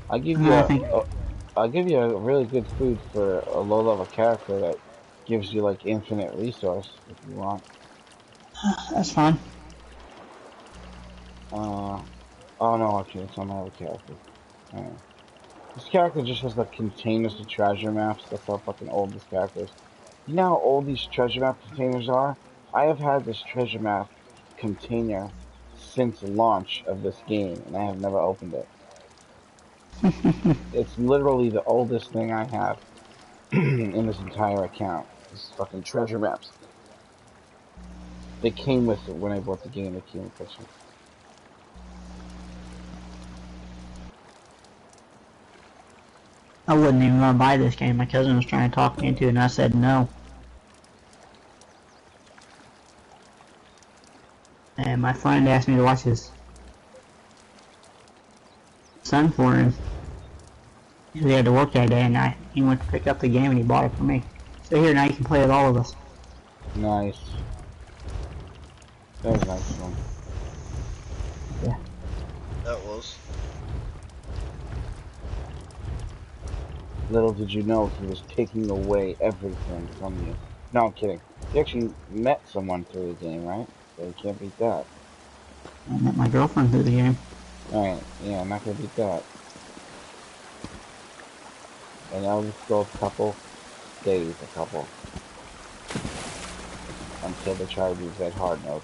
I'll give you I think I'll give you a really good food for a low level character that gives you like infinite resource if you want. that's fine. Oh no, actually it's on my other character. Alright. This character just has like containers of treasure maps. That's how fucking old this character is. You know how old these treasure map containers are? I have had this treasure map container since launch of this game, and I have never opened it. It's literally the oldest thing I have in this entire account. This fucking treasure maps. They came with it when I bought the game. They came with this one. I wasn't even gonna buy this game. My cousin was trying to talk me into it, and I said no. And my friend asked me to watch his son for him. He had to work that day, and he went to pick up the game, and he bought it for me. So here, now you can play with all of us. Nice. That was a nice one. Yeah. That was. Little did you know he was taking away everything from you. No, I'm kidding. You actually met someone through the game, right? So you can't beat that. I met my girlfriend through the game. Alright, yeah, I'm not gonna beat that. And I'll just go a couple days, until they try to use that hard mode.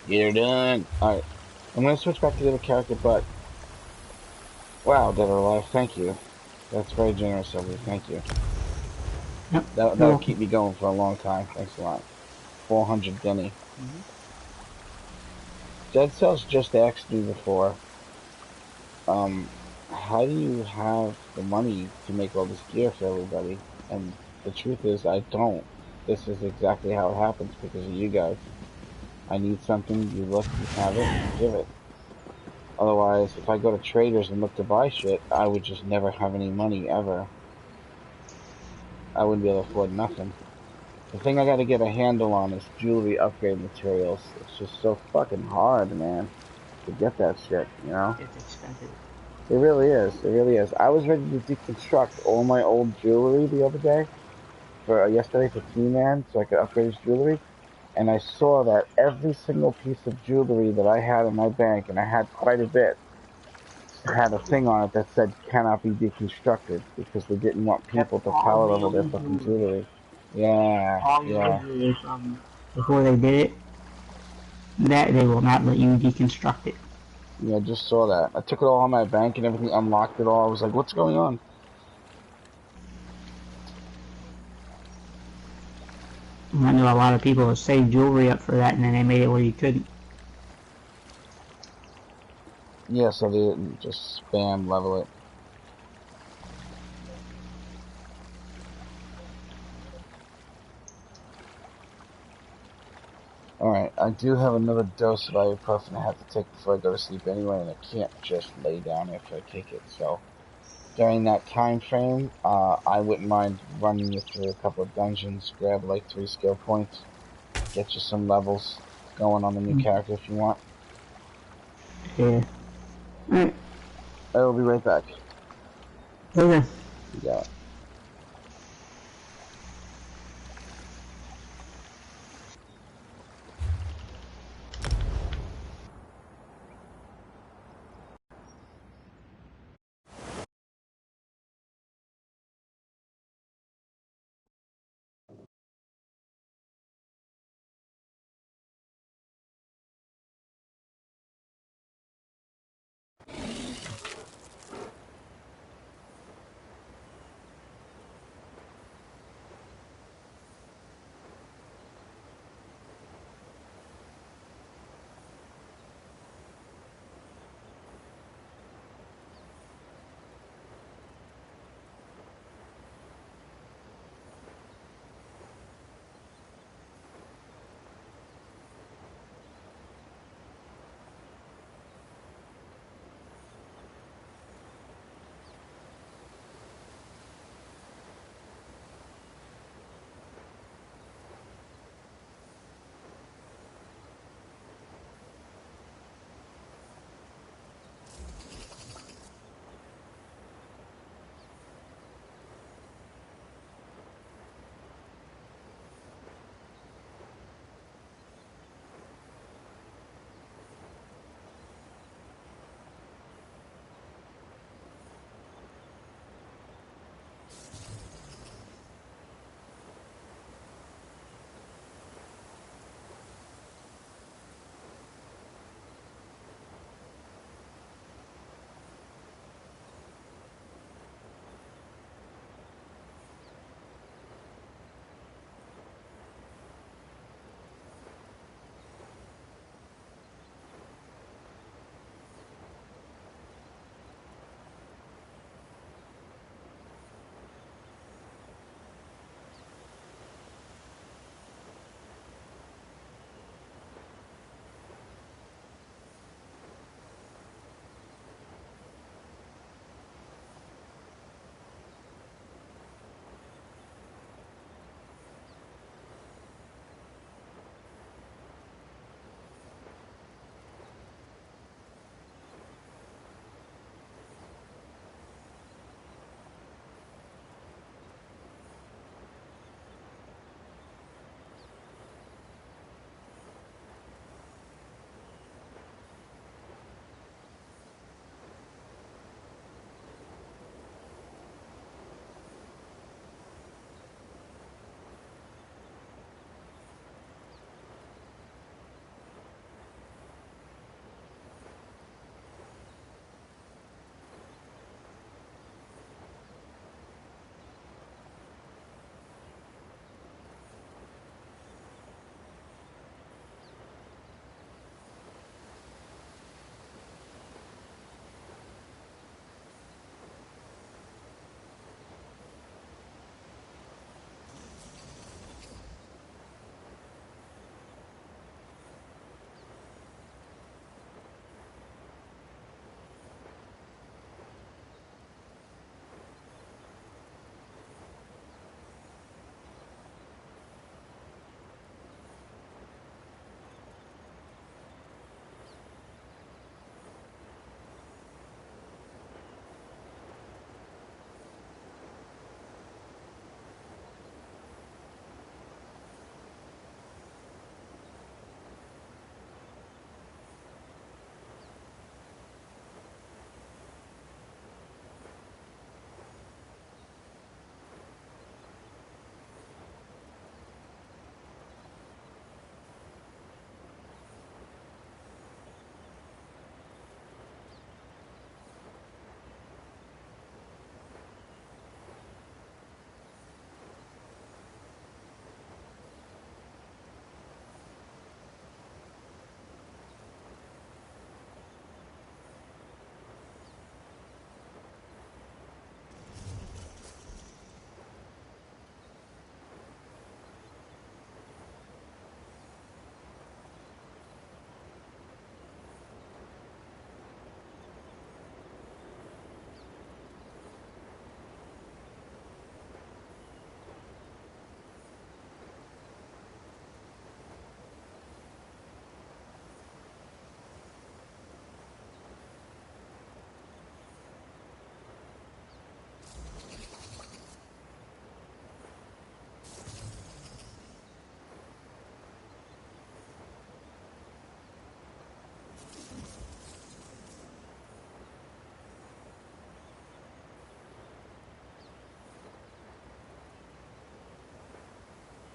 Get her done. Alright, I'm gonna switch back to the other character, but wow, Dead or Alive, thank you. That's very generous of you, thank you. Yep. That'll keep me going for a long time. Thanks a lot. 400 Denny. Dead Cells just asked me before, how do you have the money to make all this gear for everybody? And the truth is, I don't. This is exactly how it happens because of you guys. I need something, you look, you have it, you give it. Otherwise, if I go to traders and look to buy shit, I would just never have any money, ever. I wouldn't be able to afford nothing. The thing I gotta get a handle on is jewelry upgrade materials. It's just so fucking hard, man, to get that shit, you know? It's expensive. It really is. It really is. I was ready to deconstruct all my old jewelry the other day, yesterday for T-Man, so I could upgrade his jewelry. And I saw that every single piece of jewelry that I had in my bank, and I had quite a bit, had a thing on it that said cannot be deconstructed because they didn't want people to power level their fucking jewelry. Yeah, All your yeah. jewelry from before they did it, that they will not let you deconstruct it. Yeah, I just saw that. I took it all on my bank and everything, unlocked it all. I was like, what's going on? I know a lot of people have saved jewelry up for that, and then they made it where you couldn't. Yeah, so they didn't just spam level it. Alright, I do have another dose of ibuprofen I have to take before I go to sleep anyway, and I can't just lay down after I take it, so during that time frame, I wouldn't mind running you through a couple of dungeons, grab like 3 skill points, get you some levels going on the new character if you want. Yeah. Alright. I will be right back. Okay. You got it.